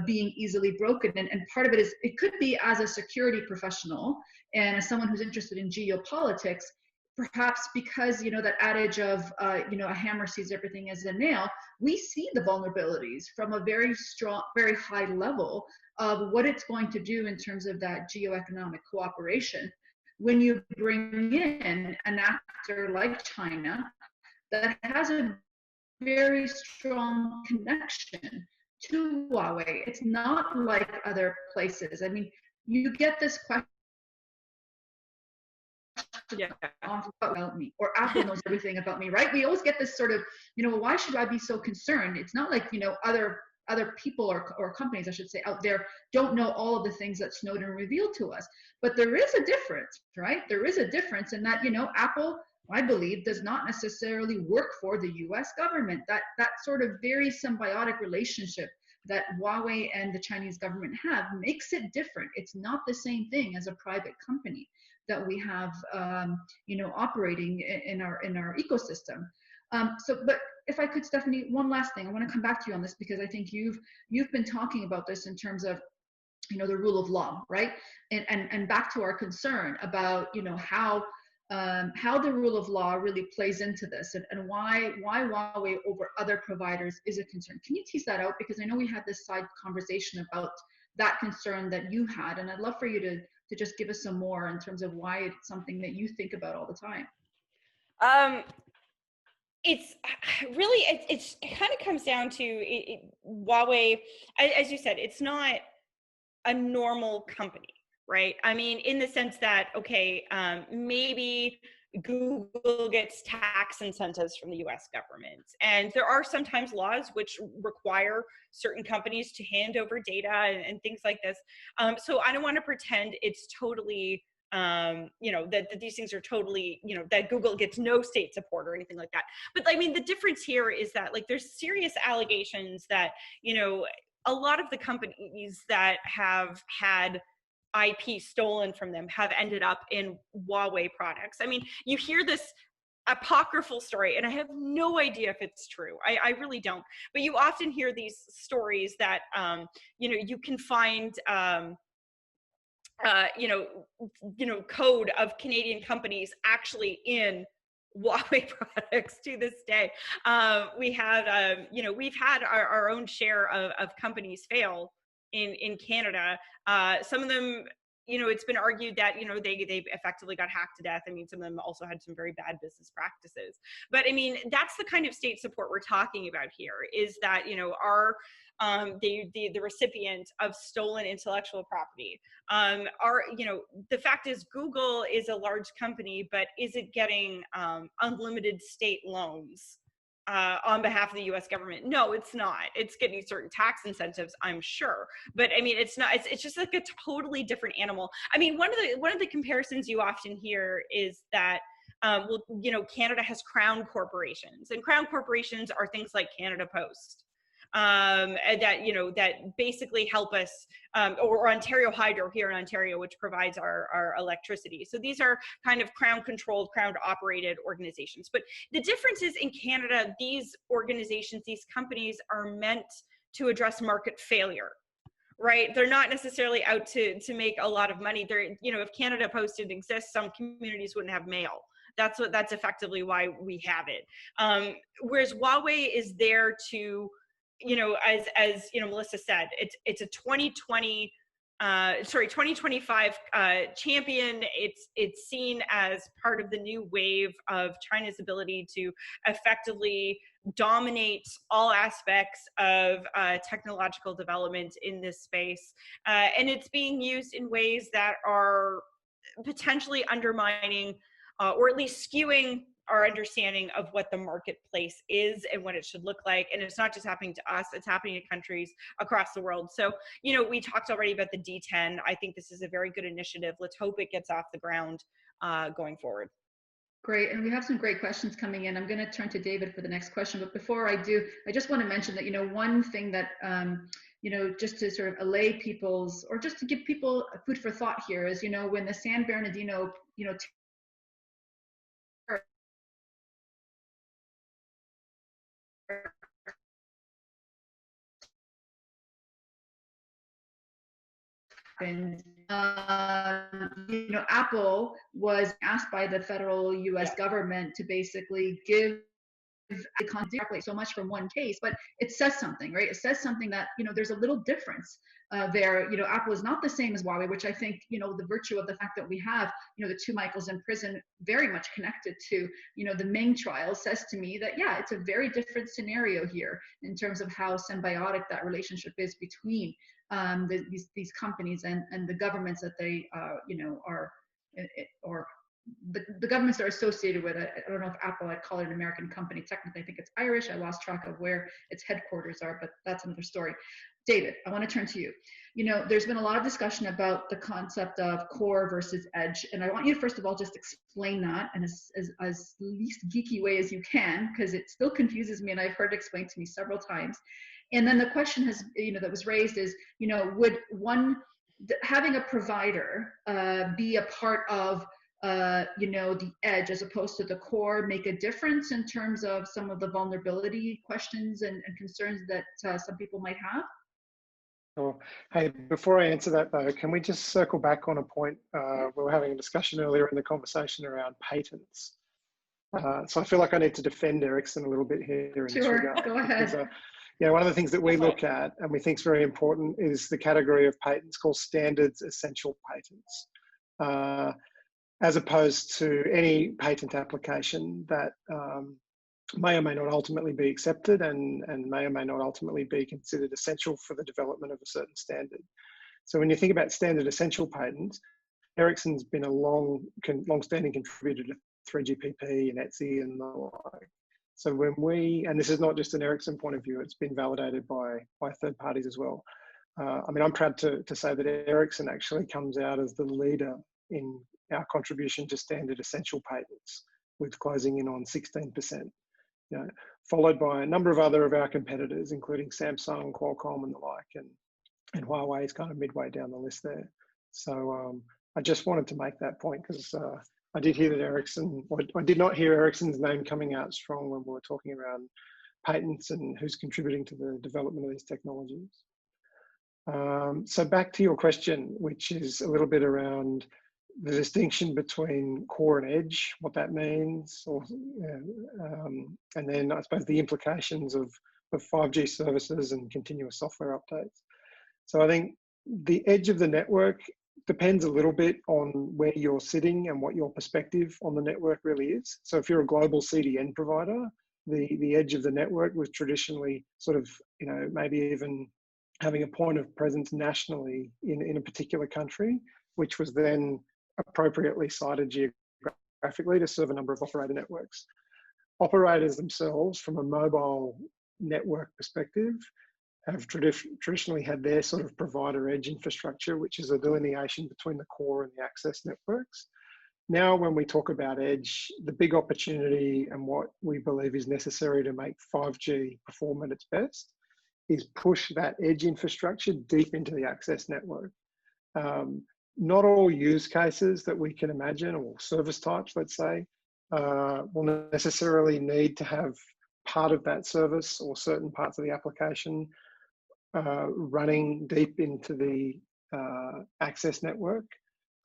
being easily broken. And part of it is, it could be as a security professional and as someone who's interested in geopolitics, perhaps because, you know, that adage of, you know, a hammer sees everything as a nail, we see the vulnerabilities from a very strong, very high level of what it's going to do in terms of that geoeconomic cooperation. When you bring in an actor like China that has a very strong connection to Huawei, it's not like other places. I mean, you get this question, about me, or Apple knows everything about me, right? We always get this sort of, you know, why should I be so concerned? It's not like, you know, other people or companies, I should say, out there don't know all of the things that Snowden revealed to us. But there is a difference, right? There is a difference in that, you know, Apple, I believe, does not necessarily work for the US government. That sort of very symbiotic relationship that Huawei and the Chinese government have makes it different. It's not the same thing as a private company that we have, you know, operating in our ecosystem. But if I could, Stephanie, one last thing, I want to come back to you on this, because I think you've been talking about this in terms of, you know, the rule of law, right? And back to our concern about, you know, how the rule of law really plays into this, and why Huawei over other providers is a concern. Can you tease that out? Because I know we had this side conversation about that concern that you had, and I'd love for you to to just give us some more in terms of why it's something that you think about all the time. It's really, it kind of comes down to Huawei, as you said, it's not a normal company, right? I mean, in the sense that, okay, maybe Google gets tax incentives from the US government. And there are sometimes laws which require certain companies to hand over data and things like this. So I don't want to pretend it's totally, that these things are totally, that Google gets no state support or anything like that. But I mean, the difference here is that like there's serious allegations that, a lot of the companies that have had IP stolen from them have ended up in Huawei products. I mean, you hear this apocryphal story, and I have no idea if it's true. I really don't. But you often hear these stories that, you can find, code of Canadian companies actually in Huawei products to this day. We have, we've had our own share of companies fail in Canada. Some of them, it's been argued that, they effectively got hacked to death. I mean, some of them also had some very bad business practices. But I mean, that's the kind of state support we're talking about here, is that, our the recipient of stolen intellectual property. The fact is Google is a large company, but is it getting unlimited state loans on behalf of the US government? No, it's not. It's getting certain tax incentives, I'm sure. But I mean, it's not, it's just like a totally different animal. I mean, one of the comparisons you often hear is that Canada has crown corporations, and crown corporations are things like Canada Post. That basically help us, or Ontario Hydro here in Ontario, which provides our electricity. So these are kind of crown-controlled, crown-operated organizations. But the difference is in Canada, these organizations, these companies are meant to address market failure. Right? They're not necessarily out to make a lot of money. They're, if Canada Post didn't exist, some communities wouldn't have mail. That's effectively why we have it. Whereas Huawei is there to, as Melissa said, it's a 2025 champion. It's seen as part of the new wave of China's ability to effectively dominate all aspects of technological development in this space. And it's being used in ways that are potentially undermining or at least skewing our understanding of what the marketplace is and what it should look like. And it's not just happening to us, it's happening to countries across the world. So, we talked already about the D10. I think this is a very good initiative. Let's hope it gets off the ground going forward. Great, and we have some great questions coming in. I'm going to turn to David for the next question, but before I do, I just want to mention that, one thing that, just to sort of allay people's, or just to give people food for thought here is, when the San Bernardino, happened, Apple was asked by the federal U.S. government to basically give the content so much from one case, but it says something, right? It says something that, there's a little difference there. Apple is not the same as Huawei, which I think, the virtue of the fact that we have, the two Michaels in prison very much connected to, the Ming trial says to me that, yeah, it's a very different scenario here in terms of how symbiotic that relationship is between these companies and the governments that they, are, or the governments are associated with it. I don't know if Apple, I'd call it an American company. Technically, I think it's Irish. I lost track of where its headquarters are, but that's another story. David, I want to turn to you. There's been a lot of discussion about the concept of core versus edge. And I want you to, first of all, just explain that in as least geeky way as you can, because it still confuses me and I've heard it explained to me several times. And then the question has, that was raised is, would having a provider be a part of the edge as opposed to the core make a difference in terms of some of the vulnerability questions and concerns that some people might have? Oh, hey, before I answer that though, can we just circle back on a point we were having a discussion earlier in the conversation around patents? So I feel like I need to defend Ericsson a little bit here in this regard. Go ahead. Because, one of the things that we look at and we think is very important is the category of patents called standards essential patents. as opposed to any patent application that may or may not ultimately be accepted and may or may not ultimately be considered essential for the development of a certain standard. So when you think about standard essential patents, Ericsson's been a long-standing contributor to 3GPP and ETSI and the like. So when we, and this is not just an Ericsson point of view, it's been validated by third parties as well. I mean, I'm proud to say that Ericsson actually comes out as the leader in our contribution to standard essential patents, with closing in on 16%. You know, followed by a number of other of our competitors, including Samsung, Qualcomm, and the like, and Huawei is kind of midway down the list there. So I just wanted to make that point because I did hear that Ericsson, or I did not hear Ericsson's name coming out strong when we were talking around patents and who's contributing to the development of these technologies. So back to your question, which is a little bit around the distinction between core and edge, what that means, or, and then I suppose the implications of 5G services and continuous software updates. So I think the edge of the network depends a little bit on where you're sitting and what your perspective on the network really is. So if you're a global CDN provider, the edge of the network was traditionally sort of, you know, maybe even having a point of presence nationally in a particular country, which was then appropriately sited geographically to serve a number of operator networks. Operators themselves, from a mobile network perspective, have traditionally had their sort of provider edge infrastructure, which is a delineation between the core and the access networks. Now, when we talk about edge, the big opportunity and what we believe is necessary to make 5G perform at its best is push that edge infrastructure deep into the access network. Not all use cases that we can imagine, or service types, let's say, will necessarily need to have part of that service or certain parts of the application running deep into the access network.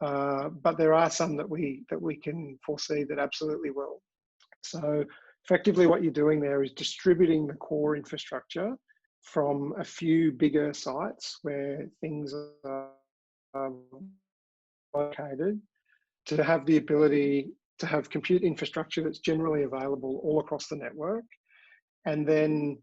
But there are some that we can foresee that absolutely will. So effectively what you're doing there is distributing the core infrastructure from a few bigger sites where things are located to have the ability to have compute infrastructure that's generally available all across the network. And then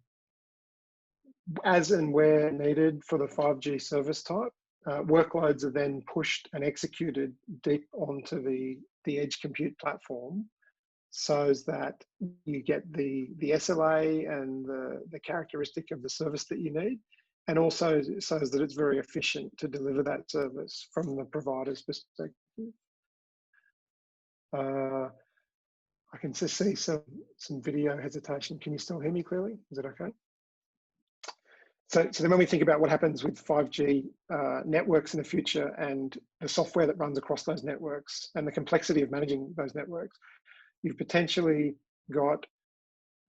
as and where needed for the 5G service type, workloads are then pushed and executed deep onto the edge compute platform, so that you get the SLA and the characteristic of the service that you need, and also so that it's very efficient to deliver that service from the provider's perspective. I can just see some video hesitation. Can you still hear me clearly? Is it okay? So then when we think about what happens with 5G networks in the future and the software that runs across those networks and the complexity of managing those networks, you've potentially got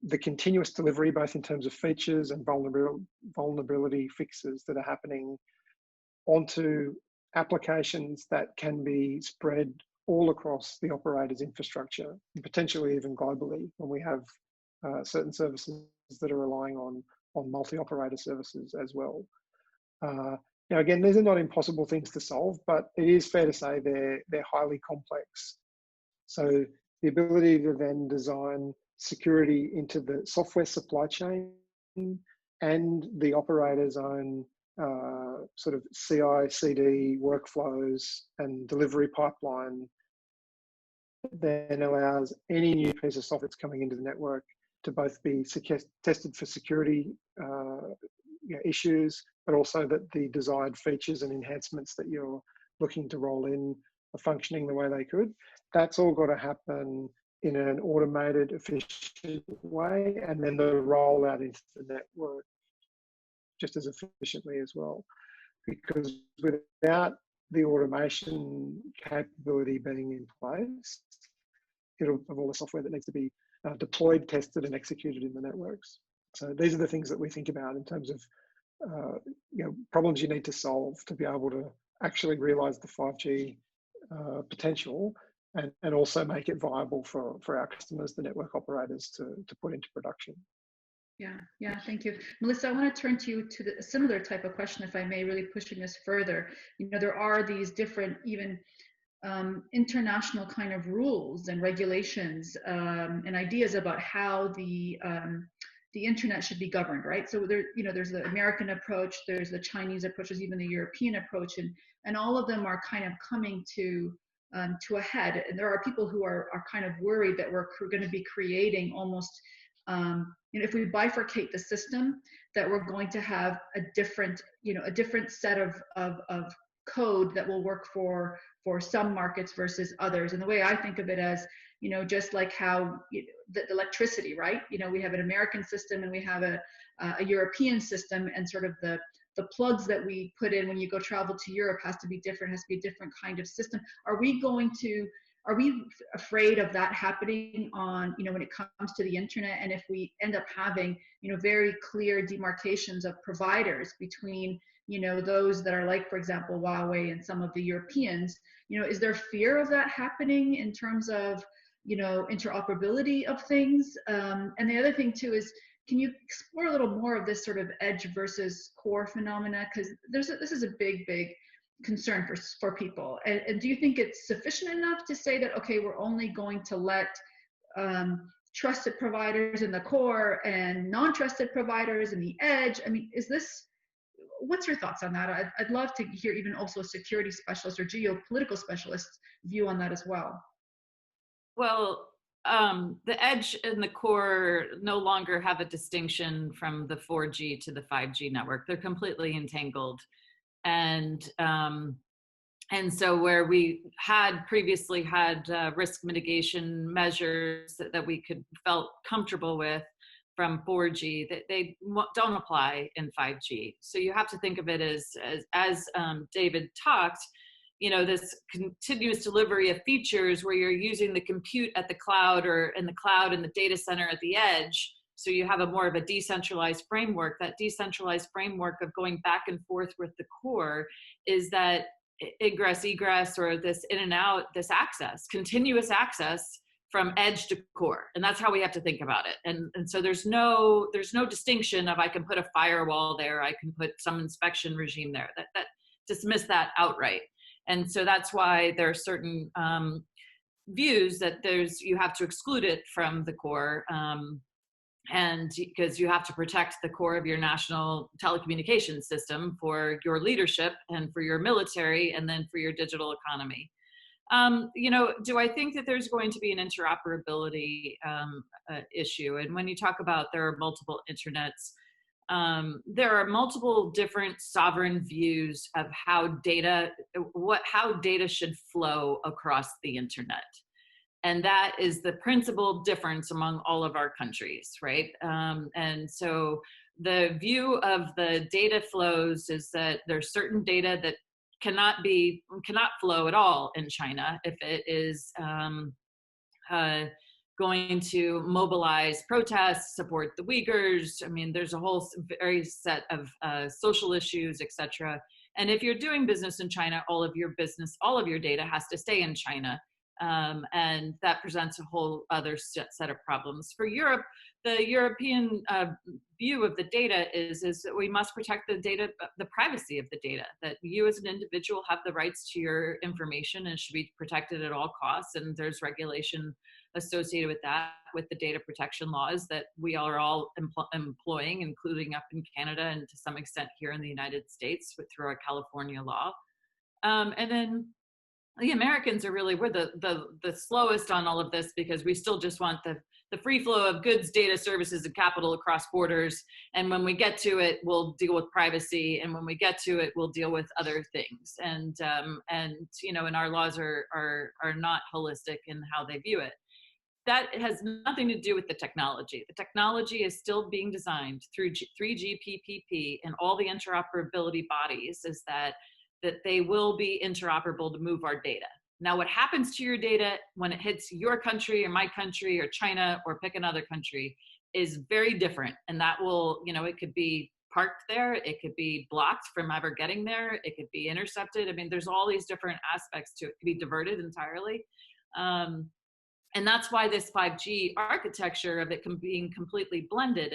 the continuous delivery, both in terms of features and vulnerability fixes that are happening onto applications that can be spread all across the operator's infrastructure, and potentially even globally when we have certain services that are relying on multi-operator services as well. Now, again, these are not impossible things to solve, but it is fair to say they're highly complex. So the ability to then design security into the software supply chain and the operator's own sort of CI/CD workflows and delivery pipeline then allows any new piece of software that's coming into the network to both be tested for security issues, but also that the desired features and enhancements that you're looking to roll in are functioning the way they could. That's all got to happen in an automated, efficient way, and then the rollout into the network just as efficiently as well. Because without the automation capability being in place, it'll have all the software that needs to be deployed, tested, and executed in the networks. So these are the things that we think about in terms of problems you need to solve to be able to actually realize the 5G potential and also make it viable for our customers, the network operators, to put into production. Yeah, thank you. Melissa, I want to turn to you to a similar type of question, if I may, really pushing this further. You know, there are these different even international kind of rules and regulations and ideas about how the internet should be governed, right? So there, there's the American approach, there's the Chinese approach, there's even the European approach, and all of them are kind of coming to a head. And there are people who are kind of worried that we're going to be creating almost, if we bifurcate the system, that we're going to have a different set of code that will work for some markets versus others. And the way I think of it as, just like how the electricity, right? We have an American system and we have a European system, and sort of the plugs that we put in when you go travel to Europe has to be different, has to be a different kind of system. Are we afraid of that happening on, when it comes to the internet? And if we end up having, very clear demarcations of providers between, those that are like, for example, Huawei and some of the Europeans, is there fear of that happening in terms of, interoperability of things? And the other thing too is, can you explore a little more of this sort of edge versus core phenomena? Because this is a big concern for people. And do you think it's sufficient enough to say that, okay, we're only going to let trusted providers in the core and non-trusted providers in the edge? I mean, what's your thoughts on that? I'd love to hear even also a security specialist or geopolitical specialist view on that as well. Well, the edge and the core no longer have a distinction from the 4G to the 5G network. They're completely entangled. And so where we had previously had risk mitigation measures that we felt comfortable with from 4G, that they don't apply in 5G. So you have to think of it as David talked, this continuous delivery of features where you're using the compute at the cloud or in the cloud and the data center at the edge. So you have more of a decentralized framework. That decentralized framework of going back and forth with the core is that ingress, egress, or this in and out, this access, continuous access from edge to core. And that's how we have to think about it. And so there's no distinction of I can put a firewall there, I can put some inspection regime there. That dismiss that outright. And so that's why there are certain views that you have to exclude it from the core. And because you have to protect the core of your national telecommunications system for your leadership and for your military and then for your digital economy. Do I think that there's going to be an interoperability issue? And when you talk about there are multiple internets, there are multiple different sovereign views of how data should flow across the internet. And that is the principal difference among all of our countries, right? And so the view of the data flows is that there's certain data that cannot flow at all in China if it is going to mobilize protests, support the Uyghurs. I mean, there's a whole very set of social issues, etc. And if you're doing business in China, all of your data has to stay in China. And that presents a whole other set of problems. For Europe, the European view of the data is that we must protect the data, the privacy of the data, that you as an individual have the rights to your information and should be protected at all costs. And there's regulation associated with that, with the data protection laws that we are all employing, including up in Canada and to some extent here in the United States through our California law. And then the Americans are really, we're the slowest on all of this because we still just want the free flow of goods, data, services, and capital across borders. And when we get to it, we'll deal with privacy. And when we get to it, we'll deal with other things. And our laws are not holistic in how they view it. That has nothing to do with the technology. The technology is still being designed through 3GPP and all the interoperability bodies is that they will be interoperable to move our data. Now, what happens to your data when it hits your country or my country or China or pick another country is very different. And that will, it could be parked there, it could be blocked from ever getting there, it could be intercepted. I mean, there's all these different aspects to it. It could be diverted entirely. And that's why this 5G architecture of it being completely blended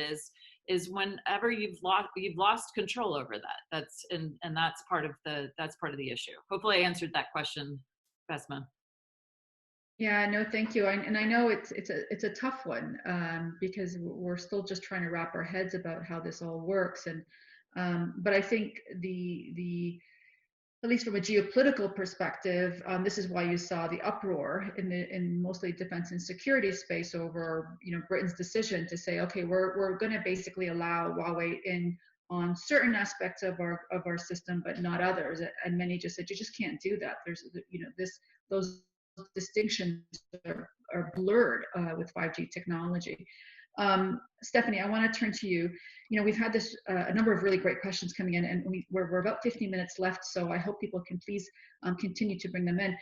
is whenever you've lost control over that. That's part of the issue. Hopefully I answered that question Besma. Yeah, no, thank you. And I know it's a tough one, because we're still just trying to wrap our heads about how this all works. And but I think the at least from a geopolitical perspective, this is why you saw the uproar in mostly defense and security space over, you know, Britain's decision to say, okay, we're going to basically allow Huawei in on certain aspects of our system, but not others. And many just said, you just can't do that. There's, you know, those distinctions are blurred with 5G technology. Stephanie, I want to turn to you. You know, we've had this a number of really great questions coming in, and we're about 15 minutes left, so I hope people can please continue to bring them in.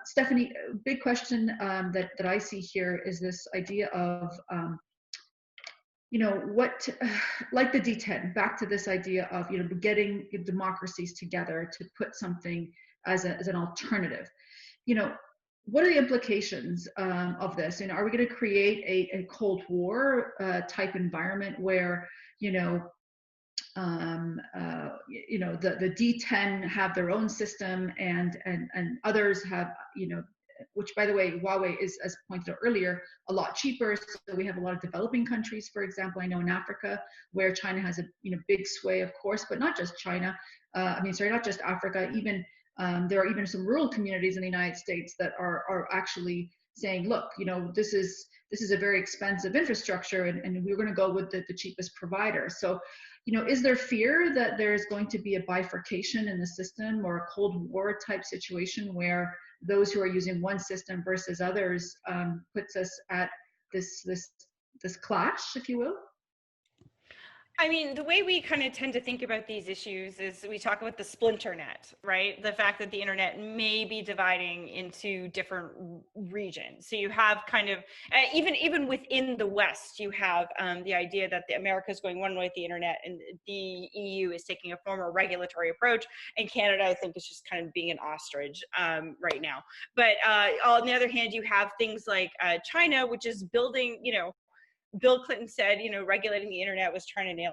Stephanie, big question that I see here is this idea of you know, what, like the D10, back to this idea of, you know, getting democracies together to put something as an alternative. You know, what are the implications of this? And are we going to create a Cold War type environment where, you know, the D10 have their own system and others have, you know, which by the way, Huawei is, as pointed out earlier, a lot cheaper. So we have a lot of developing countries, for example, I know in Africa, where China has a, you know, big sway, of course, but not just China. Not just Africa, even there are even some rural communities in the United States that are actually saying, look, you know, this is a very expensive infrastructure, and we're going to go with the cheapest provider. So, you know, is there fear that there's going to be a bifurcation in the system or a Cold War type situation where those who are using one system versus others puts us at this clash, if you will? I mean, the way we kind of tend to think about these issues is we talk about the splinter net, right? The fact that the internet may be dividing into different regions. So you have kind of, even within the West, you have the idea that America is going one way with the internet and the EU is taking a far more regulatory approach. And Canada, I think, is just kind of being an ostrich right now. But on the other hand, you have things like China, which is building, you know, Bill Clinton said, you know, regulating the internet was trying to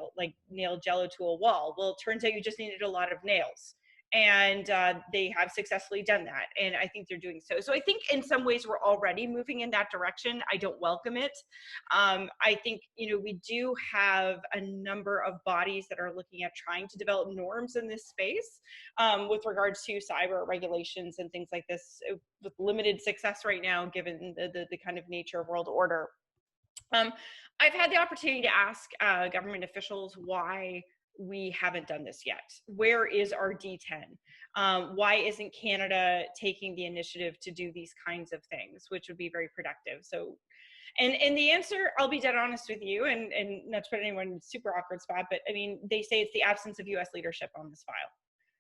nail Jello to a wall. Well, it turns out you just needed a lot of nails. And they have successfully done that. And I think they're doing so. So I think in some ways we're already moving in that direction. I don't welcome it. I think, you know, we do have a number of bodies that are looking at trying to develop norms in this space with regards to cyber regulations and things like this, with limited success right now, given the kind of nature of world order. I've had the opportunity to ask government officials why we haven't done this yet. Where is our D10? Why isn't Canada taking the initiative to do these kinds of things, which would be very productive? So, and the answer, I'll be dead honest with you, and not to put anyone in a super awkward spot, but I mean, they say it's the absence of US leadership on this file.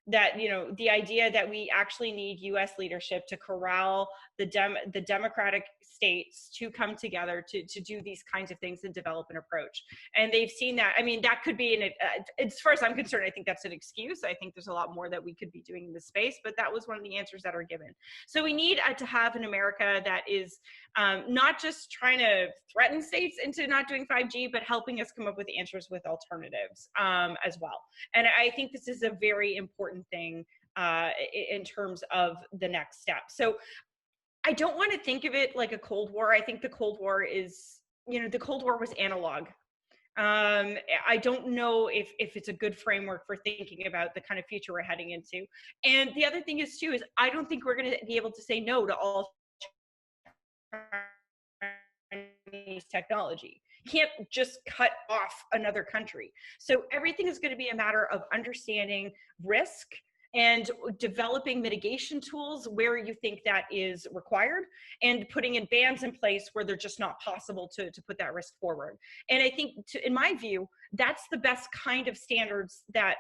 That, you know, the idea that we actually need US leadership to corral the democratic states to come together to do these kinds of things and develop an approach. And they've seen that. I mean, that could be, as far as I'm concerned, I think that's an excuse. I think there's a lot more that we could be doing in this space, but that was one of the answers that are given. So we need to have an America that is not just trying to threaten states into not doing 5G, but helping us come up with answers with alternatives as well. And I think this is a very important thing in terms of the next step. So I don't want to think of it like a Cold War. I think the Cold War is, you know, the Cold War was analog. I don't know if it's a good framework for thinking about the kind of future we're heading into. And the other thing is too, is I don't think we're going to be able to say no to all Chinese technology. You can't just cut off another country. So everything is going to be a matter of understanding risk and developing mitigation tools where you think that is required, and putting in bans in place where they're just not possible to put that risk forward. And I think, in my view, that's the best kind of standards that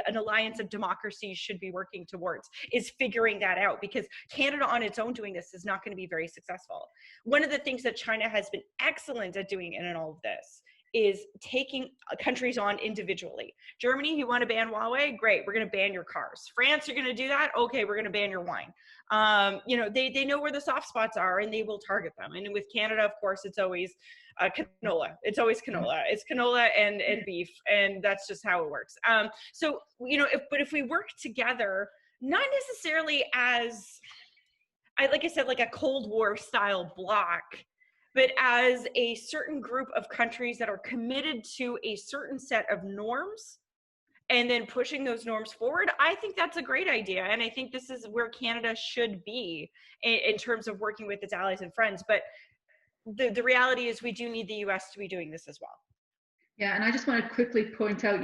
an alliance of democracies should be working towards, is figuring that out, because Canada on its own doing this is not going to be very successful. One of the things that China has been excellent at doing in all of this is taking countries on individually. Germany, you want to ban Huawei? Great, we're going to ban your cars. France, you're going to do that? Okay, we're going to ban your wine. You know, they know where the soft spots are and they will target them. And with Canada, of course, it's always canola. It's always canola. It's canola and beef, and that's just how it works. So, you know, if we work together, not necessarily as like I said, like a Cold War style bloc, but as a certain group of countries that are committed to a certain set of norms and then pushing those norms forward, I think that's a great idea. And I think this is where Canada should be in terms of working with its allies and friends. But the reality is we do need the US to be doing this as well. Yeah, and I just want to quickly point out,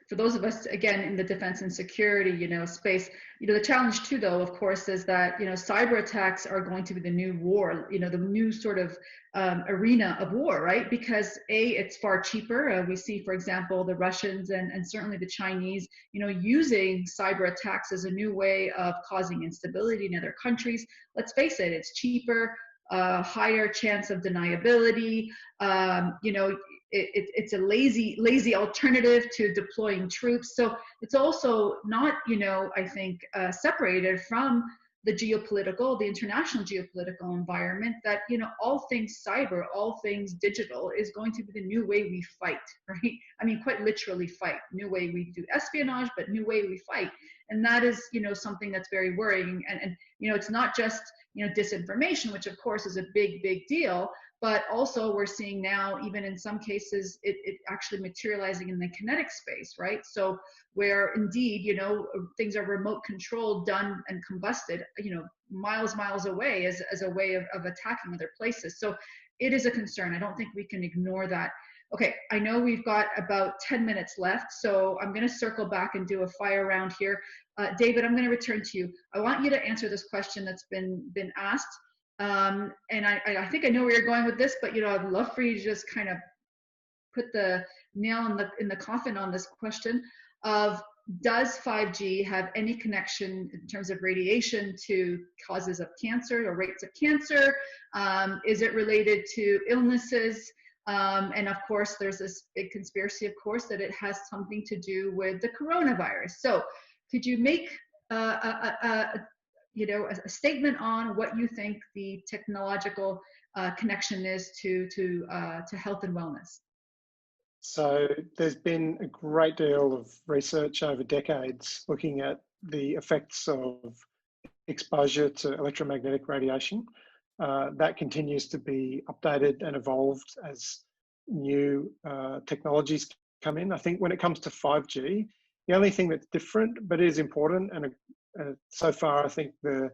for those of us, again, in the defense and security, space, the challenge too, though, of course, is that, cyber attacks are going to be the new war, the new sort of arena of war, right? Because it's far cheaper. We see, for example, the Russians and certainly the Chinese, using cyber attacks as a new way of causing instability in other countries. Let's face it, it's cheaper, higher chance of deniability, it's a lazy alternative to deploying troops. So it's also not, I think, separated from the international geopolitical environment that, all things cyber, all things digital is going to be the new way we fight, right? I mean, quite literally fight, new way we do espionage, but new way we fight. And that is, something that's very worrying. And it's not just, disinformation, which of course is a big deal, but also we're seeing now, even in some cases, it actually materializing in the kinetic space, right? So where indeed, things are remote controlled, done and combusted, miles away as a way of attacking other places. So it is a concern. I don't think we can ignore that. Okay, I know we've got about 10 minutes left, so I'm going to circle back and do a fire round here. David, I'm going to return to you. I want you to answer this question that's been asked. And I think I know where you're going with this, but I'd love for you to just kind of put the nail in the coffin on this question of, does 5G have any connection in terms of radiation to causes of cancer or rates of cancer? Is it related to illnesses? And of course, there's this big conspiracy, of course, that it has something to do with the coronavirus. So could you make a statement on what you think the technological connection is to health and wellness? So there's been a great deal of research over decades looking at the effects of exposure to electromagnetic radiation. That continues to be updated and evolved as new technologies come in. I think when it comes to 5G, the only thing that's different, but is important, and so far I think the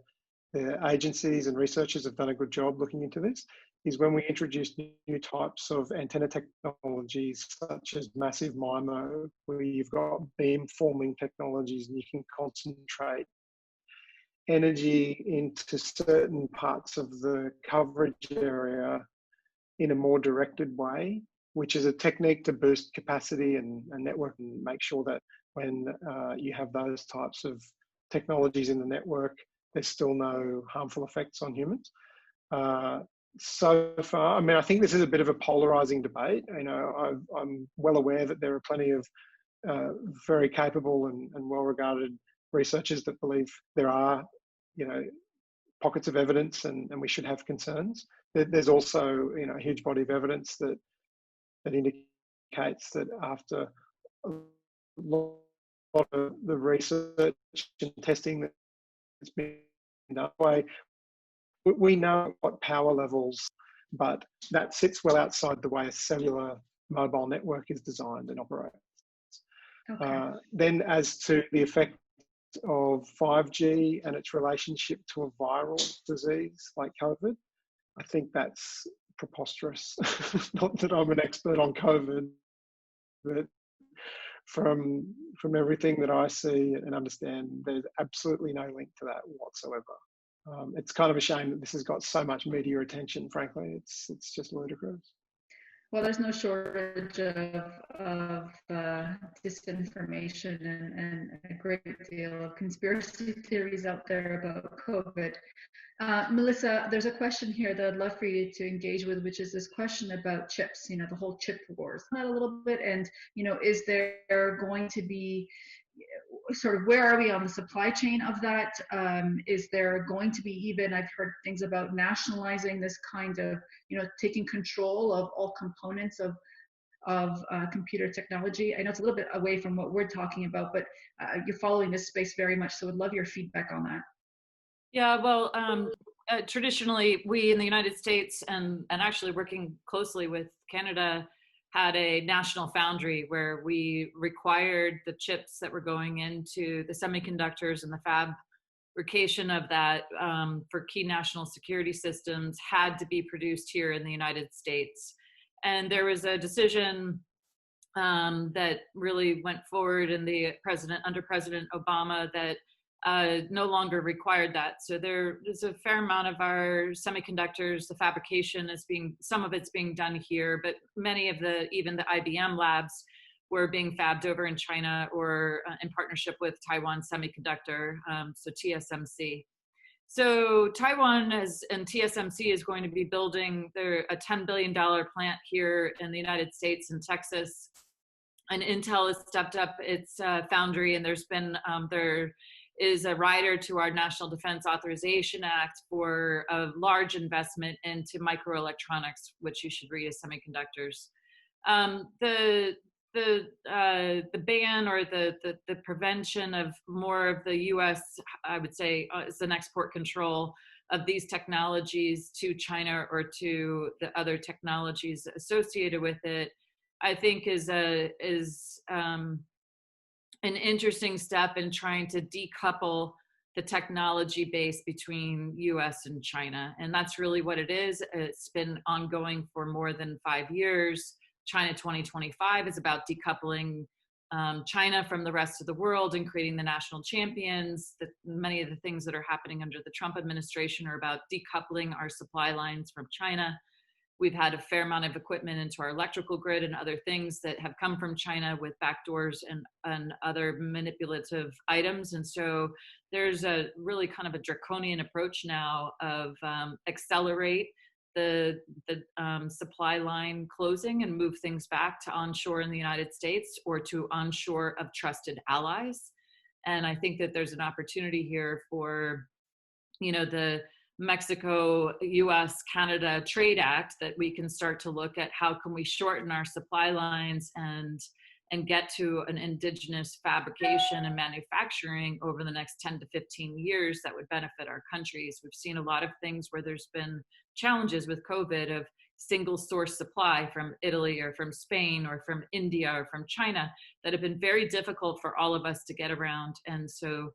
agencies and researchers have done a good job looking into this, is when we introduce new types of antenna technologies, such as massive MIMO, where you've got beam forming technologies and you can concentrate energy into certain parts of the coverage area in a more directed way, which is a technique to boost capacity and network and make sure that when you have those types of technologies in the network, there's still no harmful effects on humans. So far, I mean, I think this is a bit of a polarizing debate. I'm well aware that there are plenty of very capable and well-regarded researchers that believe there are, pockets of evidence and we should have concerns. There's also, a huge body of evidence that indicates that after a lot of the research and testing that's been done, we know what power levels, but that sits well outside the way a cellular mobile network is designed and operates. Okay. Then as to the effect of 5G and its relationship to a viral disease like COVID, I think that's preposterous. Not that I'm an expert on COVID, but from everything that I see and understand, there's absolutely no link to that whatsoever. It's kind of a shame that this has got so much media attention, frankly. It's just ludicrous. Well, there's no shortage of disinformation and a great deal of conspiracy theories out there about COVID. Melissa, there's a question here that I'd love for you to engage with, which is this question about chips, the whole chip wars. That a little bit, and is there going to be sort of, where are we on the supply chain of that? Is there going to be even, I've heard things about nationalizing this kind of, taking control of all components of computer technology. I know it's a little bit away from what we're talking about, but you're following this space very much, so would love your feedback on that. Yeah, well, traditionally, we in the United States and actually working closely with Canada had a national foundry where we required the chips that were going into the semiconductors and the fabrication of that for key national security systems had to be produced here in the United States. And there was a decision that really went forward in the under President Obama that no longer required that. So there is a fair amount of our semiconductors, the fabrication some of it's being done here, but many of even the IBM labs were being fabbed over in China or in partnership with Taiwan Semiconductor, so TSMC. So Taiwan and TSMC is going to be building a $10 billion plant here in the United States in Texas. And Intel has stepped up its foundry, and there's been there is a rider to our National Defense Authorization Act for a large investment into microelectronics, which you should read as semiconductors. The ban or the prevention of more of the U.S., I would say, is an export control of these technologies to China or to the other technologies associated with it, I think is an interesting step in trying to decouple the technology base between US and China. And that's really what it is. It's been ongoing for more than 5 years. China 2025 is about decoupling China from the rest of the world and creating the national champions. Many of the things that are happening under the Trump administration are about decoupling our supply lines from China. We've had a fair amount of equipment into our electrical grid and other things that have come from China with backdoors and other manipulative items. And so there's a really kind of a draconian approach now of accelerate the supply line closing and move things back to onshore in the United States or to onshore of trusted allies. And I think that there's an opportunity here for, the Mexico, US, Canada Trade Act, that we can start to look at how can we shorten our supply lines and get to an indigenous fabrication and manufacturing over the next 10 to 15 years that would benefit our countries. We've seen a lot of things where there's been challenges with COVID of single source supply from Italy or from Spain or from India or from China that have been very difficult for all of us to get around. And so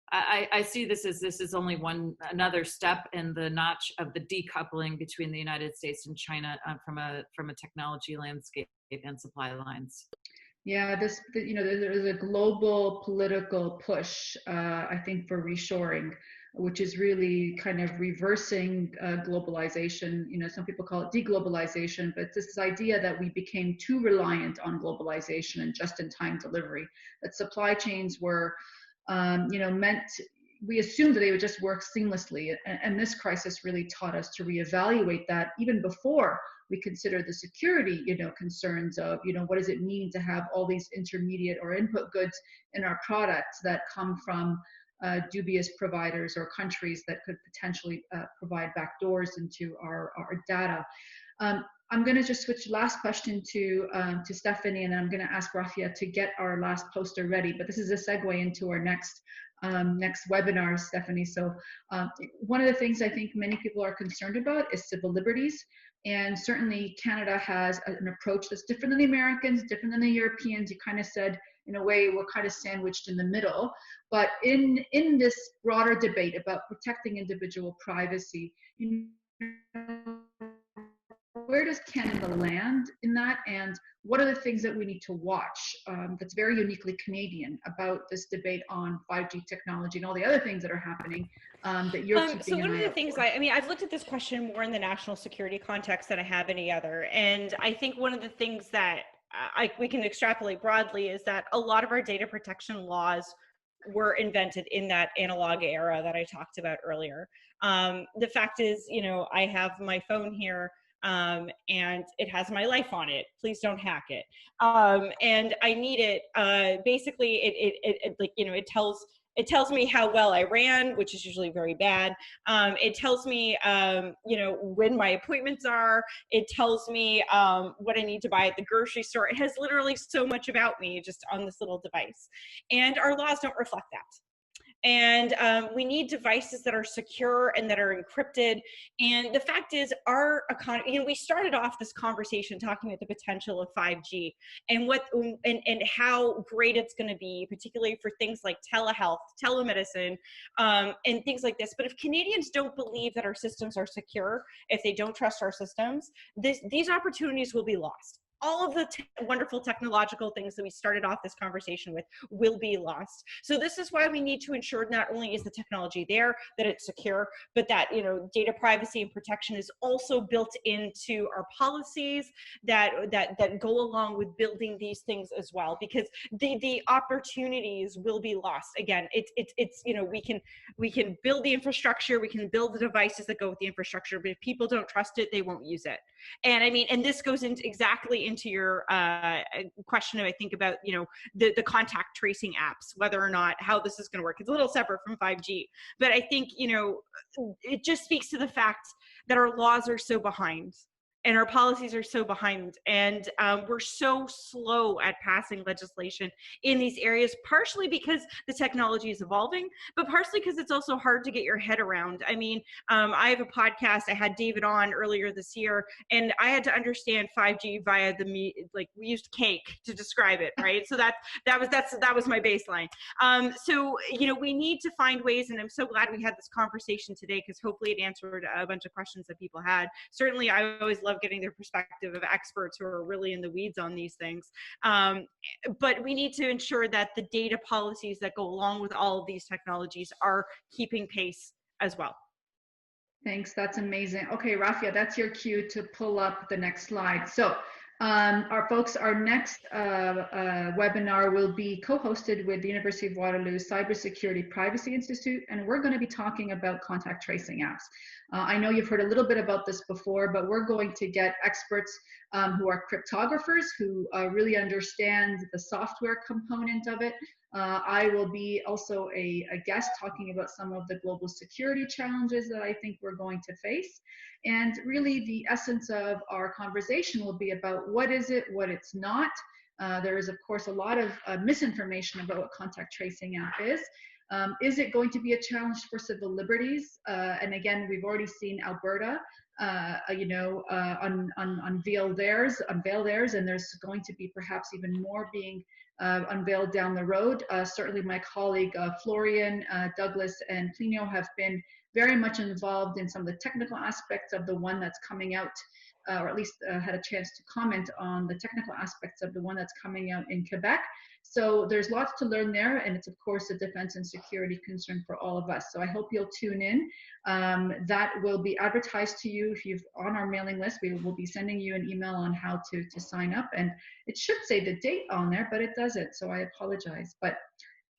I see this is only another step in the notch of the decoupling between the United States and China from a technology landscape and supply lines. Yeah, there is a global political push, I think, for reshoring, which is really kind of reversing globalization. Some people call it deglobalization, but it's this idea that we became too reliant on globalization and just-in-time delivery, that supply chains were we assumed that they would just work seamlessly. And this crisis really taught us to reevaluate that even before we consider the security, concerns of, what does it mean to have all these intermediate or input goods in our products that come from dubious providers or countries that could potentially provide backdoors into our data. I'm going to just switch last question to Stephanie, and I'm going to ask Rafia to get our last poster ready. But this is a segue into our next webinar, Stephanie. So one of the things I think many people are concerned about is civil liberties. And certainly Canada has an approach that's different than the Americans, different than the Europeans. You kind of said, in a way, we're kind of sandwiched in the middle. But in this broader debate about protecting individual privacy, where does Canada land in that, and what are the things that we need to watch that's very uniquely Canadian about this debate on 5G technology and all the other things that are happening that you're keeping so one an of eye the out things for? I've looked at this question more in the national security context than I have any other, and I think one of the things that we can extrapolate broadly is that a lot of our data protection laws were invented in that analog era that I talked about earlier. The fact is, I have my phone here, and it has my life on it. Please don't hack it. And I need it. Basically, it tells me how well I ran, which is usually very bad. It tells me, when my appointments are. It tells me what I need to buy at the grocery store. It has literally so much about me just on this little device. And our laws don't reflect that. And we need devices that are secure and that are encrypted. And the fact is, our economy, you know, we started off this conversation talking about the potential of 5G and how great it's going to be, particularly for things like telehealth, telemedicine, and things like this. But if Canadians don't believe that our systems are secure, if they don't trust our systems, these opportunities will be lost. All of the wonderful technological things that we started off this conversation with will be lost. So this is why we need to ensure not only is the technology there, that it's secure, but that, you know, data privacy and protection is also built into our policies that go along with building these things as well, because the opportunities will be lost. Again, it's you know, we can build the infrastructure, we can build the devices that go with the infrastructure, but if people don't trust it, they won't use it. And I mean, and this goes into exactly into your question, I think, about, you know, the contact tracing apps, whether or not how this is going to work. It's a little separate from 5G, but I think, you know, it just speaks to the fact that our laws are so behind and our policies are so behind, and we're so slow at passing legislation in these areas, partially because the technology is evolving, but partially because it's also hard to get your head around. I mean, I have a podcast. I had David on earlier this year, and I had to understand 5G via like we used cake to describe it, right? So that was my baseline. So, you know, we need to find ways, and I'm so glad we had this conversation today, because hopefully it answered a bunch of questions that people had. Certainly, I always love getting their perspective of experts who are really in the weeds on these things. But we need to ensure that the data policies that go along with all of these technologies are keeping pace as well. Thanks, that's amazing. Okay, Rafia, that's your cue to pull up the next slide. So our next webinar will be co-hosted with the University of Waterloo Cybersecurity Privacy Institute, and we're going to be talking about contact tracing apps. I know you've heard a little bit about this before, but we're going to get experts who are cryptographers, who really understand the software component of it. I will be also a guest talking about some of the global security challenges that I think we're going to face. And really the essence of our conversation will be about what is it, what it's not. There is, of course, a lot of misinformation about what contact tracing app is. Is it going to be a challenge for civil liberties? And again, we've already seen Alberta, unveil theirs, and there's going to be perhaps even more being unveiled down the road. Certainly my colleague Florian, Douglas, and Plinio have been very much involved in some of the technical aspects of the one that's coming out, or at least had a chance to comment on the technical aspects of the one that's coming out in Quebec. So there's lots to learn there, and it's of course a defense and security concern for all of us. So I hope you'll tune in. That will be advertised to you if you're on our mailing list. We will be sending you an email on how to sign up, and it should say the date on there, but it doesn't, so I apologize. But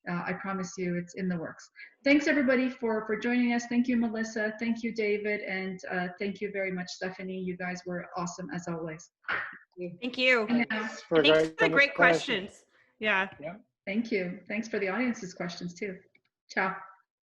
I promise you it's in the works. Thanks everybody for joining us. Thank you, Melissa. Thank you, David. And thank you very much, Stephanie. You guys were awesome as always. Thank you. Thanks for the great questions. Yeah. Thank you. Thanks for the audience's questions too. Ciao.